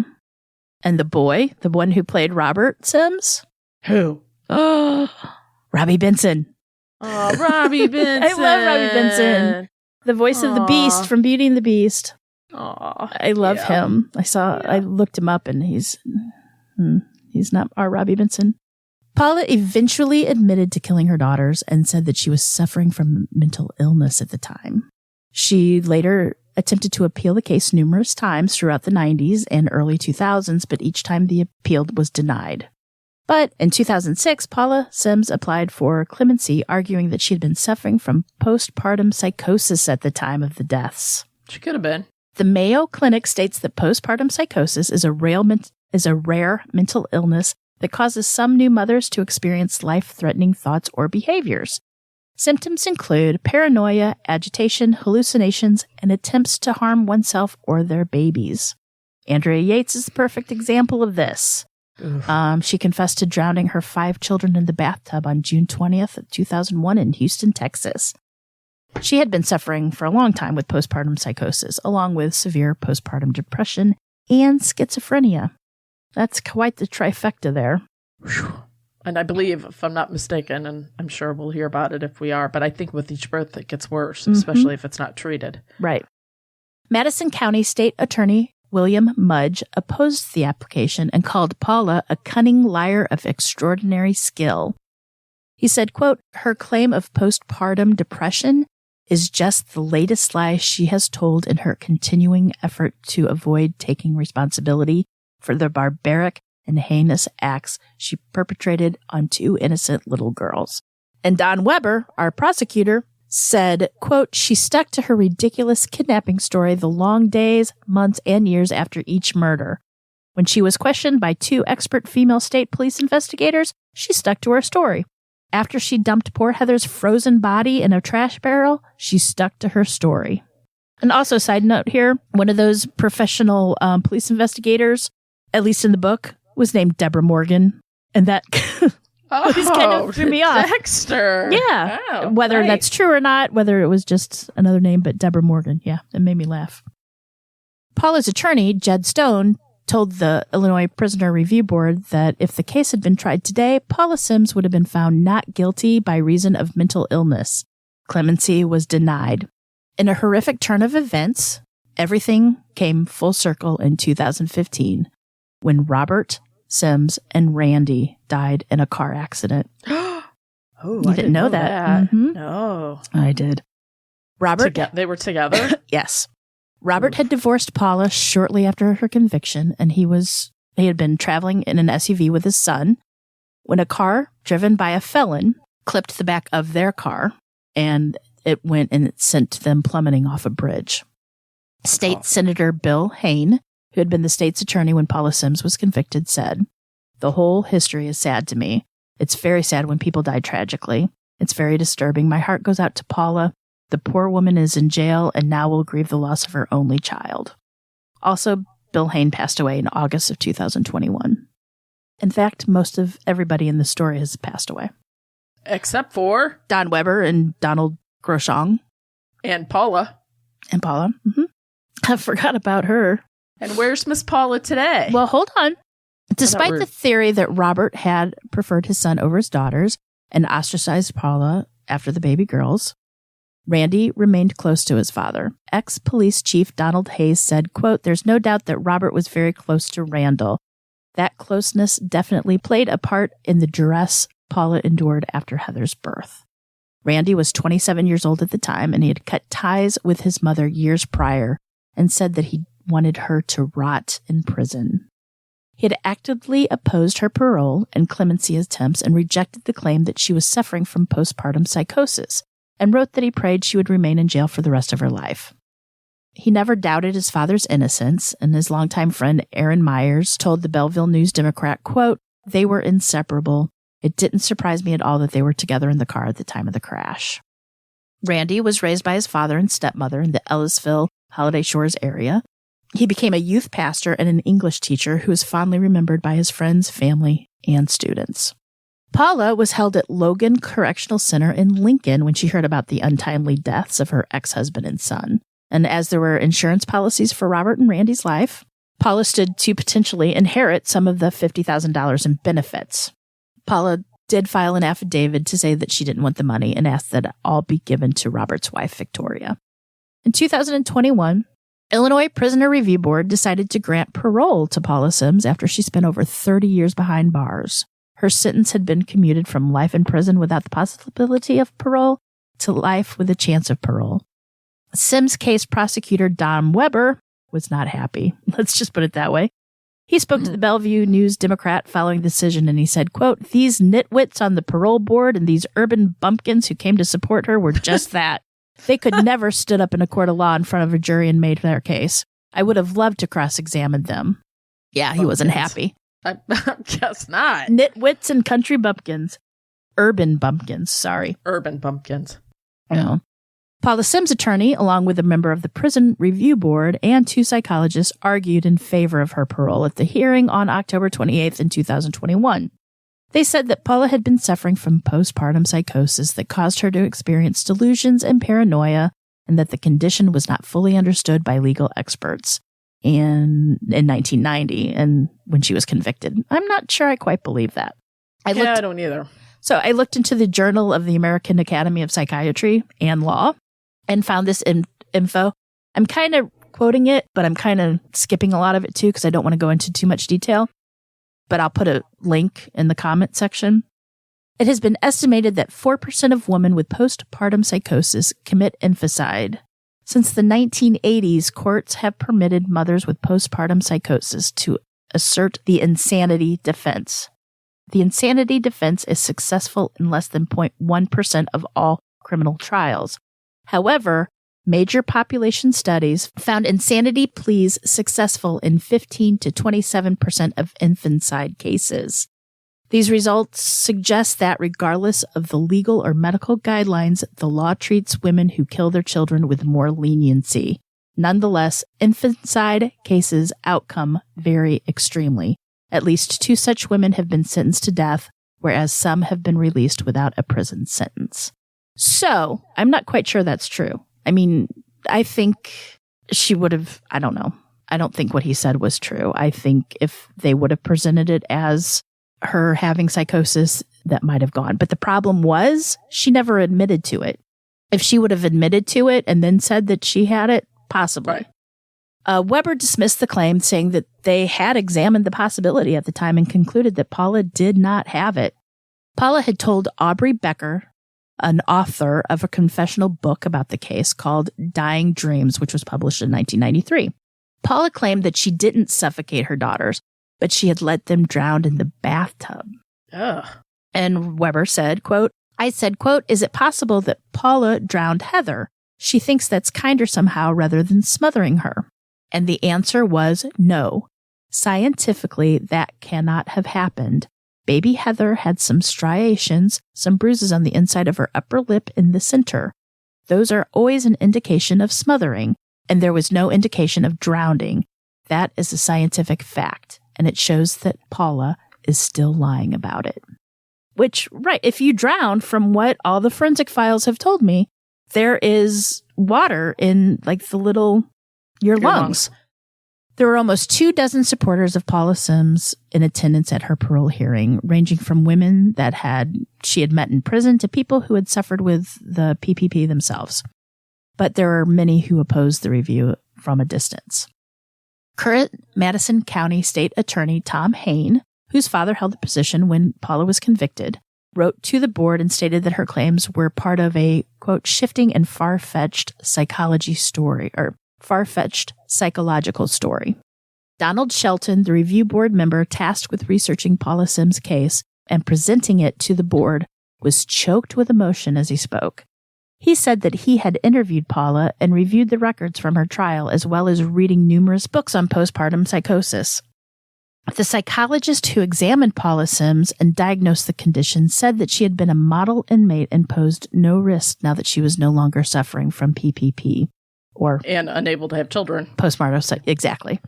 C: And the boy, the one who played Robert Sims?
B: Who?
C: Oh, Robbie Benson.
B: Oh, Robbie Benson.
C: I love Robbie Benson. The voice of the Beast from Beauty and the Beast.
B: Oh,
C: I love him. I looked him up, and he's not our Robbie Benson. Paula eventually admitted to killing her daughters and said that she was suffering from mental illness at the time. She later attempted to appeal the case numerous times throughout the 90s and early 2000s, but each time the appeal was denied. But in 2006, Paula Sims applied for clemency, arguing that she had been suffering from postpartum psychosis at the time of the deaths.
B: She could have been.
C: The Mayo Clinic states that postpartum psychosis is a rare mental illness that causes some new mothers to experience life-threatening thoughts or behaviors. Symptoms include paranoia, agitation, hallucinations, and attempts to harm oneself or their babies. Andrea Yates is the perfect example of this. She confessed to drowning her 5 children in the bathtub on June 20th, 2001 in Houston, Texas. She had been suffering for a long time with postpartum psychosis, along with severe postpartum depression and schizophrenia. That's quite the trifecta there.
B: And I believe, if I'm not mistaken, and I'm sure we'll hear about it if we are, but I think with each birth it gets worse, especially if it's not treated.
C: Right. Madison County State Attorney William Mudge opposed the application and called Paula a cunning liar of extraordinary skill. He said, quote, "Her claim of postpartum depression is just the latest lie she has told in her continuing effort to avoid taking responsibility for the barbaric and heinous acts she perpetrated on 2 innocent little girls." And Don Weber, our prosecutor, said, quote, "She stuck to her ridiculous kidnapping story the long days, months, and years after each murder. When she was questioned by 2 expert female state police investigators, she stuck to her story. After she dumped poor Heather's frozen body in a trash barrel, she stuck to her story." And also, side note here, one of those professional police investigators, at least in the book, was named Deborah Morgan. And that just kind of threw me off.
B: Dexter.
C: Yeah.
B: Oh,
C: whether that's true or not, whether it was just another name, but Deborah Morgan. Yeah, it made me laugh. Paula's attorney, Jed Stone, told the Illinois Prisoner Review Board that if the case had been tried today, Paula Sims would have been found not guilty by reason of mental illness. Clemency was denied. In a horrific turn of events, everything came full circle in 2015 when Robert Sims and Randy died in a car accident.
B: Oh,
C: you didn't know that? Mm-hmm.
B: No.
C: I did. Robert.
B: They were together?
C: Yes. Robert had divorced Paula shortly after her conviction, and he had been traveling in an SUV with his son when a car driven by a felon clipped the back of their car, and it went and it sent them plummeting off a bridge. State Senator Bill Hayne, who had been the state's attorney when Paula Sims was convicted, said, "The whole history is sad to me. It's very sad when people die tragically. It's very disturbing. My heart goes out to Paula. The poor woman is in jail and now will grieve the loss of her only child." Also, Bill Hayne passed away in August of 2021. In fact, most of everybody in the story has passed away.
B: Except for?
C: Don Weber and Donald Groshong.
B: And Paula.
C: Mm-hmm. I forgot about her.
B: And where's Miss Paula today?
C: Well, hold on. Despite the theory that Robert had preferred his son over his daughters and ostracized Paula after the baby girls. Randy remained close to his father. Ex-police chief Donald Hayes said, quote, "There's no doubt that Robert was very close to Randall. That closeness definitely played a part in the duress Paula endured after Heather's birth." Randy was 27 years old at the time, and he had cut ties with his mother years prior and said that he wanted her to rot in prison. He had actively opposed her parole and clemency attempts and rejected the claim that she was suffering from postpartum psychosis, and wrote that he prayed she would remain in jail for the rest of her life. He never doubted his father's innocence, and his longtime friend Aaron Myers told the Belleville News-Democrat, quote, "They were inseparable. It didn't surprise me at all that they were together in the car at the time of the crash." Randy was raised by his father and stepmother in the Ellisville, Holiday Shores area. He became a youth pastor and an English teacher who is fondly remembered by his friends, family, and students. Paula was held at Logan Correctional Center in Lincoln when she heard about the untimely deaths of her ex-husband and son. And as there were insurance policies for Robert and Randy's life, Paula stood to potentially inherit some of the $50,000 in benefits. Paula did file an affidavit to say that she didn't want the money and asked that it all be given to Robert's wife, Victoria. In 2021, Illinois Prisoner Review Board decided to grant parole to Paula Sims after she spent over 30 years behind bars. Her sentence had been commuted from life in prison without the possibility of parole to life with a chance of parole. Sims case prosecutor Don Weber was not happy. Let's just put it that way. He spoke to the Bellevue News-Democrat following the decision, and he said, quote, "These nitwits on the parole board and these urban bumpkins who came to support her were just that. They could never stood up in a court of law in front of a jury and made their case. I would have loved to cross-examine them." Yeah, he wasn't happy.
B: I guess not.
C: Nitwits and country bumpkins. Urban bumpkins, sorry.
B: Urban bumpkins.
C: Yeah. Paula Sims' attorney, along with a member of the Prison Review Board and 2 psychologists, argued in favor of her parole at the hearing on October 28th in 2021. They said that Paula had been suffering from postpartum psychosis that caused her to experience delusions and paranoia, and that the condition was not fully understood by legal experts in 1990 and when she was convicted. I'm not sure I quite believe that.
B: I don't either.
C: So I looked into the Journal of the American Academy of Psychiatry and Law and found this info. I'm kind of quoting it, but I'm kind of skipping a lot of it too because I don't want to go into too much detail. But I'll put a link in the comment section. It has been estimated that 4% of women with postpartum psychosis commit infanticide. Since the 1980s, courts have permitted mothers with postpartum psychosis to assert the insanity defense. The insanity defense is successful in less than 0.1% of all criminal trials. However, major population studies found insanity pleas successful in 15 to 27% of infanticide cases. These results suggest that regardless of the legal or medical guidelines, the law treats women who kill their children with more leniency. Nonetheless, infanticide cases outcome vary extremely. At least 2 such women have been sentenced to death, whereas some have been released without a prison sentence. So, I'm not quite sure that's true. I mean, I think she would have, I don't know. I don't think what he said was true. I think if they would have presented it as her having psychosis, that might have gone. But the problem was she never admitted to it. If she would have admitted to it and then said that she had it, possibly. Right. Weber dismissed the claim, saying that they had examined the possibility at the time and concluded that Paula did not have it. Paula had told Aubrey Becker, an author of a confessional book about the case called Dying Dreams, which was published in 1993. Paula claimed that she didn't suffocate her daughters, but she had let them drown in the bathtub.
B: Ugh.
C: And Weber said, quote, "I said, quote, is it possible that Paula drowned Heather? She thinks that's kinder somehow rather than smothering her." And the answer was no. Scientifically, that cannot have happened. Baby Heather had some striations, some bruises on the inside of her upper lip in the center. Those are always an indication of smothering, and there was no indication of drowning. That is a scientific fact, and it shows that Paula is still lying about it. Which, right, if you drown, from what all the forensic files have told me, there is water in, like, your lungs. There were almost 24 supporters of Paula Sims in attendance at her parole hearing, ranging from women that she had met in prison to people who had suffered with the PPP themselves. But there are many who opposed the review from a distance. Current Madison County State Attorney Tom Hain, whose father held the position when Paula was convicted, wrote to the board and stated that her claims were part of a, quote, shifting and far-fetched psychological story. Donald Shelton, the review board member tasked with researching Paula Sims' case and presenting it to the board, was choked with emotion as he spoke. He said that he had interviewed Paula and reviewed the records from her trial, as well as reading numerous books on postpartum psychosis. The psychologist who examined Paula Sims and diagnosed the condition said that she had been a model inmate and posed no risk now that she was no longer suffering from PPP.
B: And unable to have children.
C: Postpartum, exactly.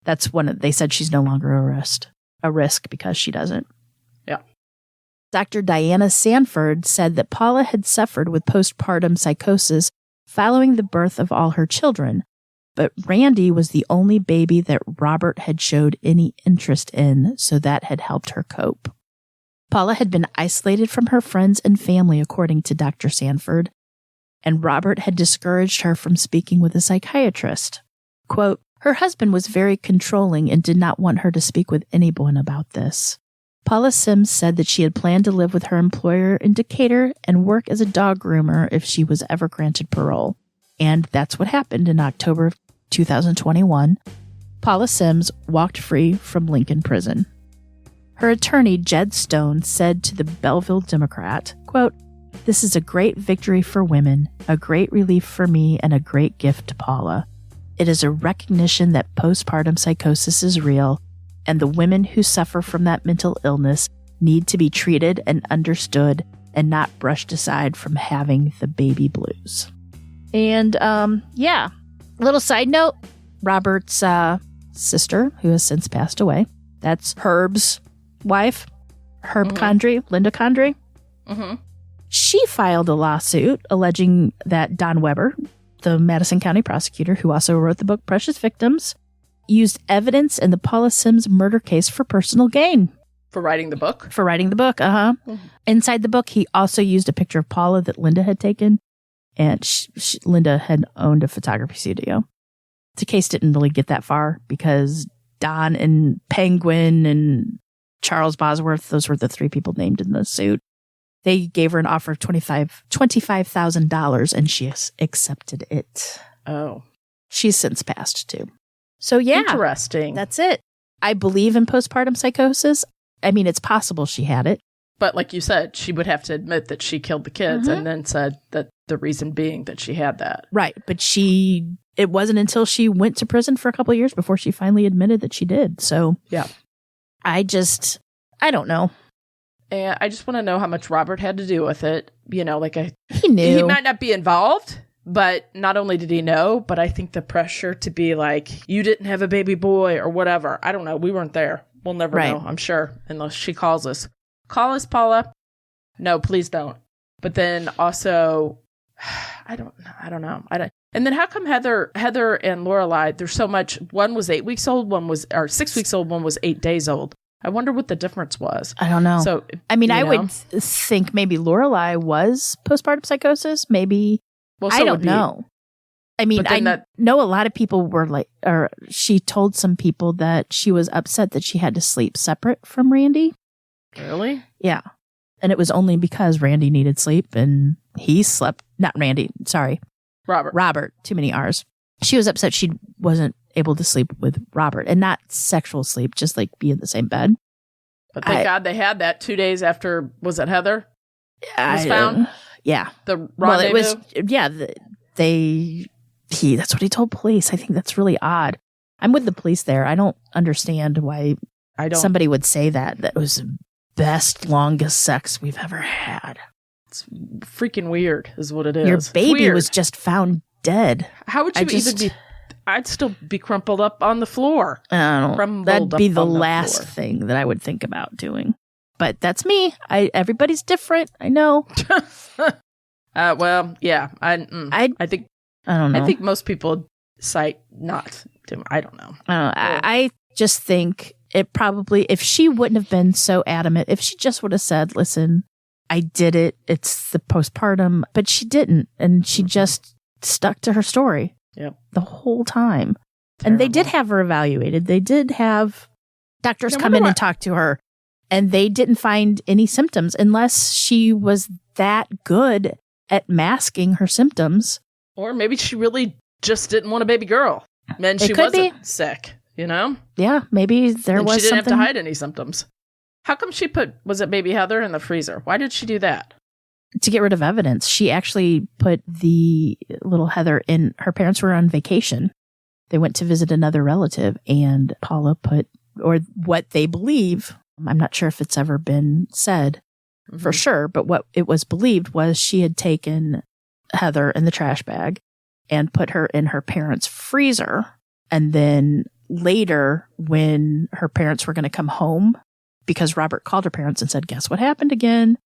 C: That's they said she's no longer a risk because she doesn't.
B: Yeah.
C: Dr. Diana Sanford said that Paula had suffered with postpartum psychosis following the birth of all her children, but Randy was the only baby that Robert had showed any interest in, so that had helped her cope. Paula had been isolated from her friends and family, according to Dr. Sanford, and Robert had discouraged her from speaking with a psychiatrist. Quote, her husband was very controlling and did not want her to speak with anyone about this. Paula Sims said that she had planned to live with her employer in Decatur and work as a dog groomer if she was ever granted parole. And that's what happened in October of 2021. Paula Sims walked free from Lincoln Prison. Her attorney, Jed Stone, said to the Belleville Democrat, quote, this is a great victory for women, a great relief for me, and a great gift to Paula. It is a recognition that postpartum psychosis is real, and the women who suffer from that mental illness need to be treated and understood and not brushed aside from having the baby blues. And, little side note, Robert's sister, who has since passed away, that's Herb's wife, Herb Condrey, Linda Condrey.
B: Mm-hmm.
C: She filed a lawsuit alleging that Don Weber, the Madison County prosecutor who also wrote the book Precious Victims, used evidence in the Paula Sims murder case for personal gain.
B: For writing the book?
C: For writing the book, Mm-hmm. Inside the book, he also used a picture of Paula that Linda had taken, and Linda had owned a photography studio. The case didn't really get that far because Don and Penguin and Charles Bosworth, those were the three people named in the suit. They gave her an offer of $25,000 and she accepted it.
B: Oh.
C: She's since passed too. So yeah.
B: Interesting.
C: That's it. I believe in postpartum psychosis. I mean, it's possible she had it.
B: But like you said, she would have to admit that she killed the kids and then said that the reason being that she had that.
C: Right. But it wasn't until she went to prison for a couple of years before she finally admitted that she did. So
B: yeah,
C: I don't know.
B: And I just want to know how much Robert had to do with it. You know,
C: he knew.
B: He might not be involved, but not only did he know, but I think the pressure to be like, you didn't have a baby boy or whatever. I don't know. We weren't there. We'll never know, I'm sure, unless she calls us. Call us, Paula. No, please don't. But then also, I don't know. And then how come Heather and Lorelai, there's so much, one was 8 weeks old, 6 weeks old, one was 8 days old. I wonder what the difference was.
C: I don't know.
B: So,
C: I mean, I would think maybe Lorelai was postpartum psychosis. Maybe. Well, so I don't know. I mean, I know a lot of people were she told some people that she was upset that she had to sleep separate from Randy.
B: Really?
C: Yeah. And it was only because Randy needed sleep and he slept. Not Randy. Sorry. Robert. Too many R's. She was upset she wasn't able to sleep with Robert, and not sexual sleep, just like be in the same bed.
B: But thank God they had that 2 days after, was it Heather? Was found?
C: Yeah.
B: The rendezvous?
C: Well, it was, that's what he told police. I think that's really odd. I'm with the police there. I don't understand why somebody would say that. That was the best, longest sex we've ever had.
B: It's freaking weird is what it is.
C: Your baby was just found dead.
B: How would you even be? I'd still be crumpled up on the floor.
C: That'd be the last thing that I would think about doing. But that's me. Everybody's different. I know.
B: Well, yeah. I think.
C: I don't know.
B: I think most people cite not I don't know.
C: I just think it probably, if she wouldn't have been so adamant, if she just would have said, listen, I did it, it's the postpartum, but she didn't. And she just stuck to her story the whole time. Terrible. And they did have her evaluated. They did have doctors come in and talk to her. And they didn't find any symptoms unless she was that good at masking her symptoms.
B: Or maybe she really just didn't want a baby girl. And she wasn't sick, you know?
C: Yeah, maybe there was something. She didn't
B: have to hide any symptoms. How come she was it baby Heather in the freezer? Why did she do that?
C: To get rid of evidence. She actually put the little Heather in, her parents were on vacation. They went to visit another relative, and Paula put, or what they believe, I'm not sure if it's ever been said for sure, but what it was believed was she had taken Heather in the trash bag and put her in her parents' freezer. And then later, when her parents were going to come home, because Robert called her parents and said, guess what happened again?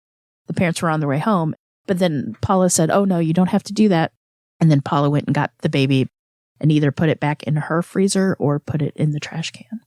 C: The parents were on their way home. But then Paula said, oh, no, you don't have to do that. And then Paula went and got the baby and either put it back in her freezer or put it in the trash can.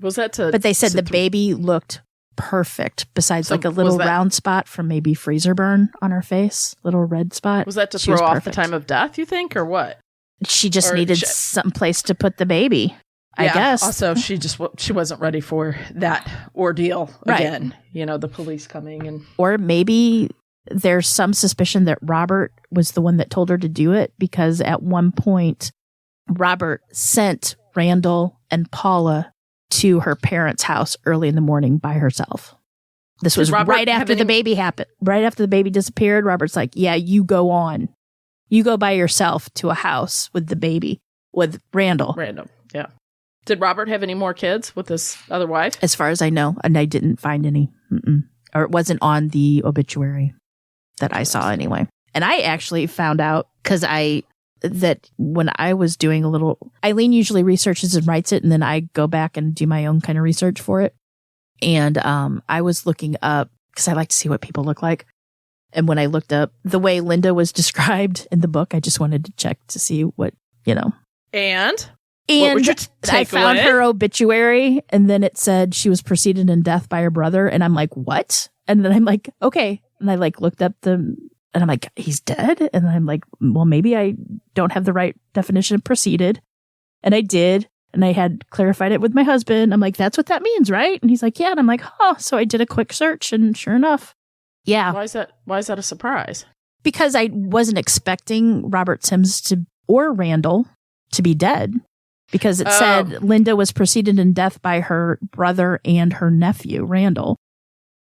B: Was that
C: But they said the baby looked perfect, besides like a little round spot from maybe freezer burn on her face, little red spot.
B: Was that to throw off the time of death, you think, or what?
C: She just needed some place to put the baby, I guess.
B: Also, she wasn't ready for that ordeal again. You know, the police coming and.
C: Or maybe there's some suspicion that Robert was the one that told her to do it, because at one point Robert sent Randall and Paula to her parents' house early in the morning by herself. This was right after the baby happened. Right after the baby disappeared, Robert's like, yeah, you go on. You go by yourself to a house with the baby, with Randall.
B: Yeah. Did Robert have any more kids with this other wife?
C: As far as I know, and I didn't find any. Or it wasn't on the obituary that I saw anyway. And I actually found out, because that when I was doing a little, Eileen usually researches and writes it, and then I go back and do my own kind of research for it. And I was looking up, because I like to see what people look like. And when I looked up the way Linda was described in the book, I just wanted to check to see what, you know.
B: And
C: I found her obituary, and then it said she was preceded in death by her brother. And I'm like, what? And then I'm like, okay. And I looked up and I'm like, he's dead? And I'm like, well, maybe I don't have the right definition of preceded. And I did. And I had clarified it with my husband. I'm like, that's what that means, right? And he's like, yeah. And I'm like, so I did a quick search, and sure enough. Yeah.
B: Why is that a surprise?
C: Because I wasn't expecting Robert Sims or Randall to be dead. Because it said Linda was preceded in death by her brother and her nephew, Randall.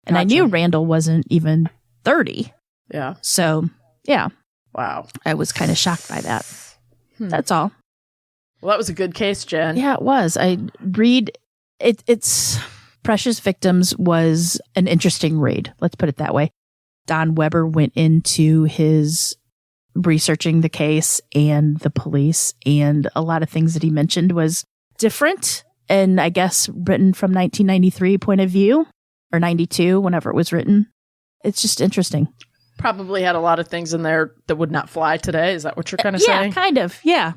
C: And I knew Randall wasn't even 30.
B: Yeah.
C: So, yeah.
B: Wow.
C: I was kind of shocked by that. That's all.
B: Well, that was a good case, Jen.
C: Yeah, it was. I read it's Precious Victims was an interesting read. Let's put it that way. Don Weber went into his researching the case and the police, and a lot of things that he mentioned was different, and I guess written from 1993 point of view, or 92, whenever it was written. It's just interesting.
B: Probably had a lot of things in there that would not fly today. Is that what you're kind of saying?
C: Yeah, kind of. Yeah.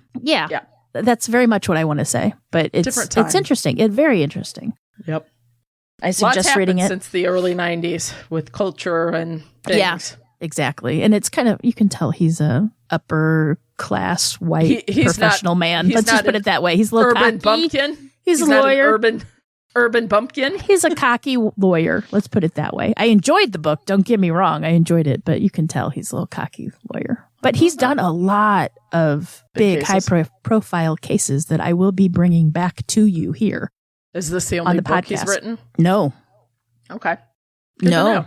C: That's very much what I want to say. But it's interesting. It's very interesting.
B: Yep.
C: I suggest reading it.
B: Since the early 90s with culture and things.
C: Yeah, exactly. And it's kind of, you can tell he's a upper class white professional man. Let's just put it that way. He's a little
B: urban
C: cocky.
B: Bumpkin.
C: He's a lawyer.
B: Urban bumpkin.
C: He's a cocky lawyer. Let's put it that way. I enjoyed the book. Don't get me wrong. I enjoyed it, but you can tell he's a little cocky lawyer. But he's done a lot of big high-profile cases that I will be bringing back to you here.
B: Is this the only book he's written?
C: No.
B: Okay.
C: Good no.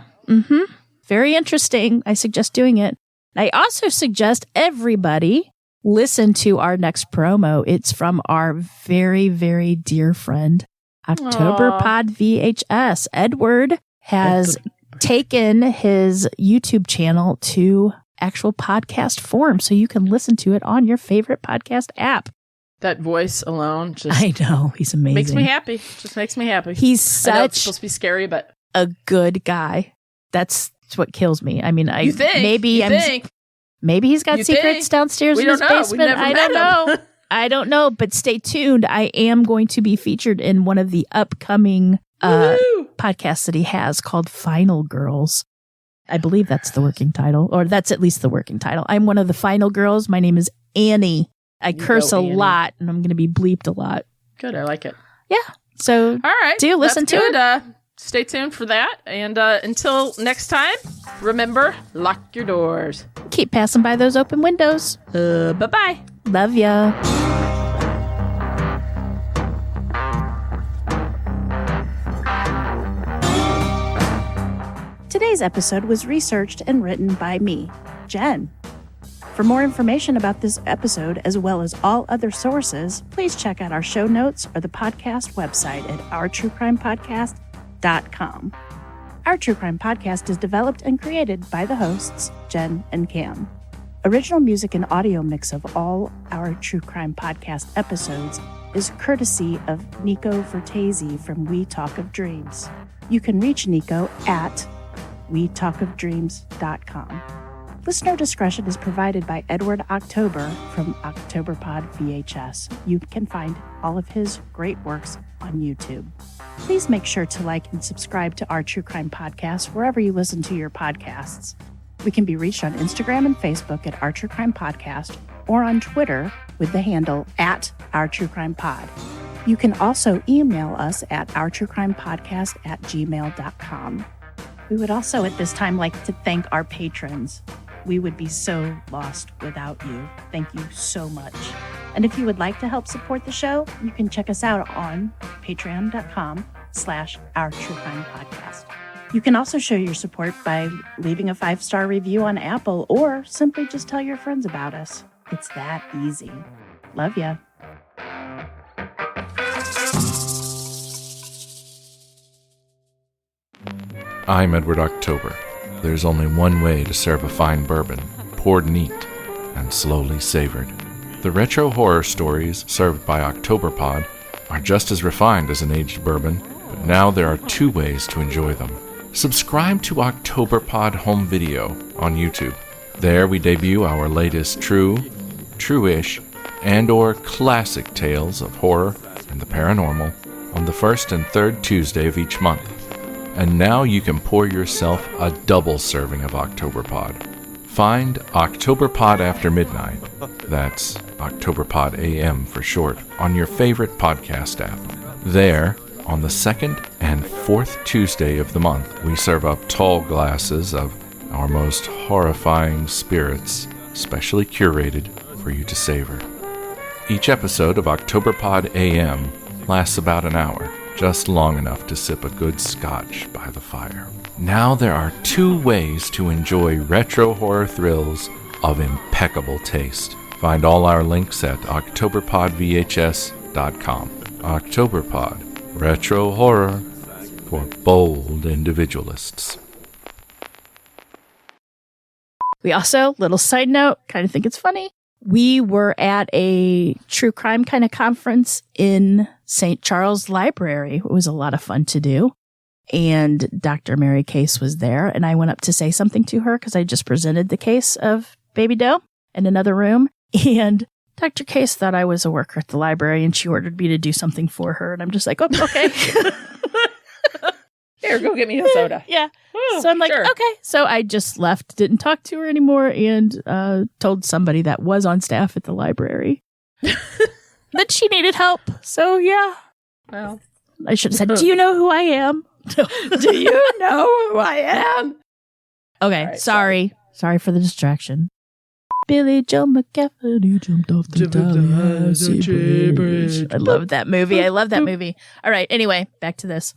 C: Very interesting. I suggest doing it. I also suggest everybody listen to our next promo. It's from our very, very dear friend, October Pod VHS. Edward has taken his YouTube channel to actual podcast form, so you can listen to it on your favorite podcast app.
B: That voice alone just...
C: I know, he's amazing.
B: Makes me happy. Just makes me happy.
C: He's such...
B: I know it's supposed to be scary, but...
C: a good guy. That's what kills me. I mean,
B: you think
C: maybe he's got secrets downstairs in his basement. I don't know. I don't know, but stay tuned. I am going to be featured in one of the upcoming podcasts that he has called Final Girls. I believe that's the working title, or that's at least the working title. I'm one of the final girls. My name is Annie. I curse a lot, and I'm going to be bleeped a lot.
B: Good. I like it.
C: Yeah. So,
B: all right.
C: Do listen to it.
B: Stay tuned for that. And until next time, remember, lock your doors.
C: Keep passing by those open windows.
B: Bye-bye.
C: Love ya. Today's episode was researched and written by me, Jen. For more information about this episode, as well as all other sources, please check out our show notes or the podcast website at ourtruecrimepodcast.com. Our True Crime Podcast is developed and created by the hosts, Jen and Cam. Original music and audio mix of all our True Crime Podcast episodes is courtesy of Nico Vertese from We Talk of Dreams. You can reach Nico at wetalkofdreams.com. Listener discretion is provided by Edward October from OctoberPod VHS. You can find all of his great works on YouTube. Please make sure to like and subscribe to our True Crime Podcast wherever you listen to your podcasts. We can be reached on Instagram and Facebook at Our True Crime Podcast or on Twitter with the handle at Our True Crime Pod. You can also email us at ourtruecrimepodcast@gmail.com. We would also at this time like to thank our patrons. We would be so lost without you. Thank you so much. And if you would like to help support the show, you can check us out on patreon.com/ourtruecrimepodcast. You can also show your support by leaving a 5-star review on Apple or simply just tell your friends about us. It's that easy. Love ya.
A: I'm Edward October. There's only one way to serve a fine bourbon, poured neat and slowly savored. The retro horror stories served by OctoberPod are just as refined as an aged bourbon, but now there are 2 ways to enjoy them. Subscribe to OctoberPod Home Video on YouTube. There we debut our latest true, true-ish, and/or classic tales of horror and the paranormal on the 1st and 3rd Tuesday of each month. And now you can pour yourself a double serving of OctoberPod. Find OctoberPod After Midnight, that's OctoberPod AM for short, on your favorite podcast app. There, on the 2nd and 4th Tuesday of the month, we serve up tall glasses of our most horrifying spirits, specially curated for you to savor. Each episode of OctoberPod AM lasts about an hour, just long enough to sip a good scotch by the fire. Now there are 2 ways to enjoy retro horror thrills of impeccable taste. Find all our links at octoberpodvhs.com. OctoberPod, retro horror for bold individualists.
C: We also, little side note, kind of think it's funny, we were at a true crime kind of conference in St. Charles Library. It was a lot of fun to do. And Dr. Mary Case was there, and I went up to say something to her because I just presented the case of Baby Doe in another room. And Dr. Case thought I was a worker at the library, and she ordered me to do something for her. And I'm just like, oh, okay.
B: Here, go get me a soda.
C: Yeah. So I'm like, sure. Okay. So I just left, didn't talk to her anymore, and told somebody that was on staff at the library that she needed help. So yeah.
B: Well,
C: I should have said, do you know who I am?
B: Do you know who I am?
C: Okay. Right, sorry for the distraction. Billy Joe McCafferty jumped off the Tallahassee Bridge. I love that movie. All right. Anyway, back to this.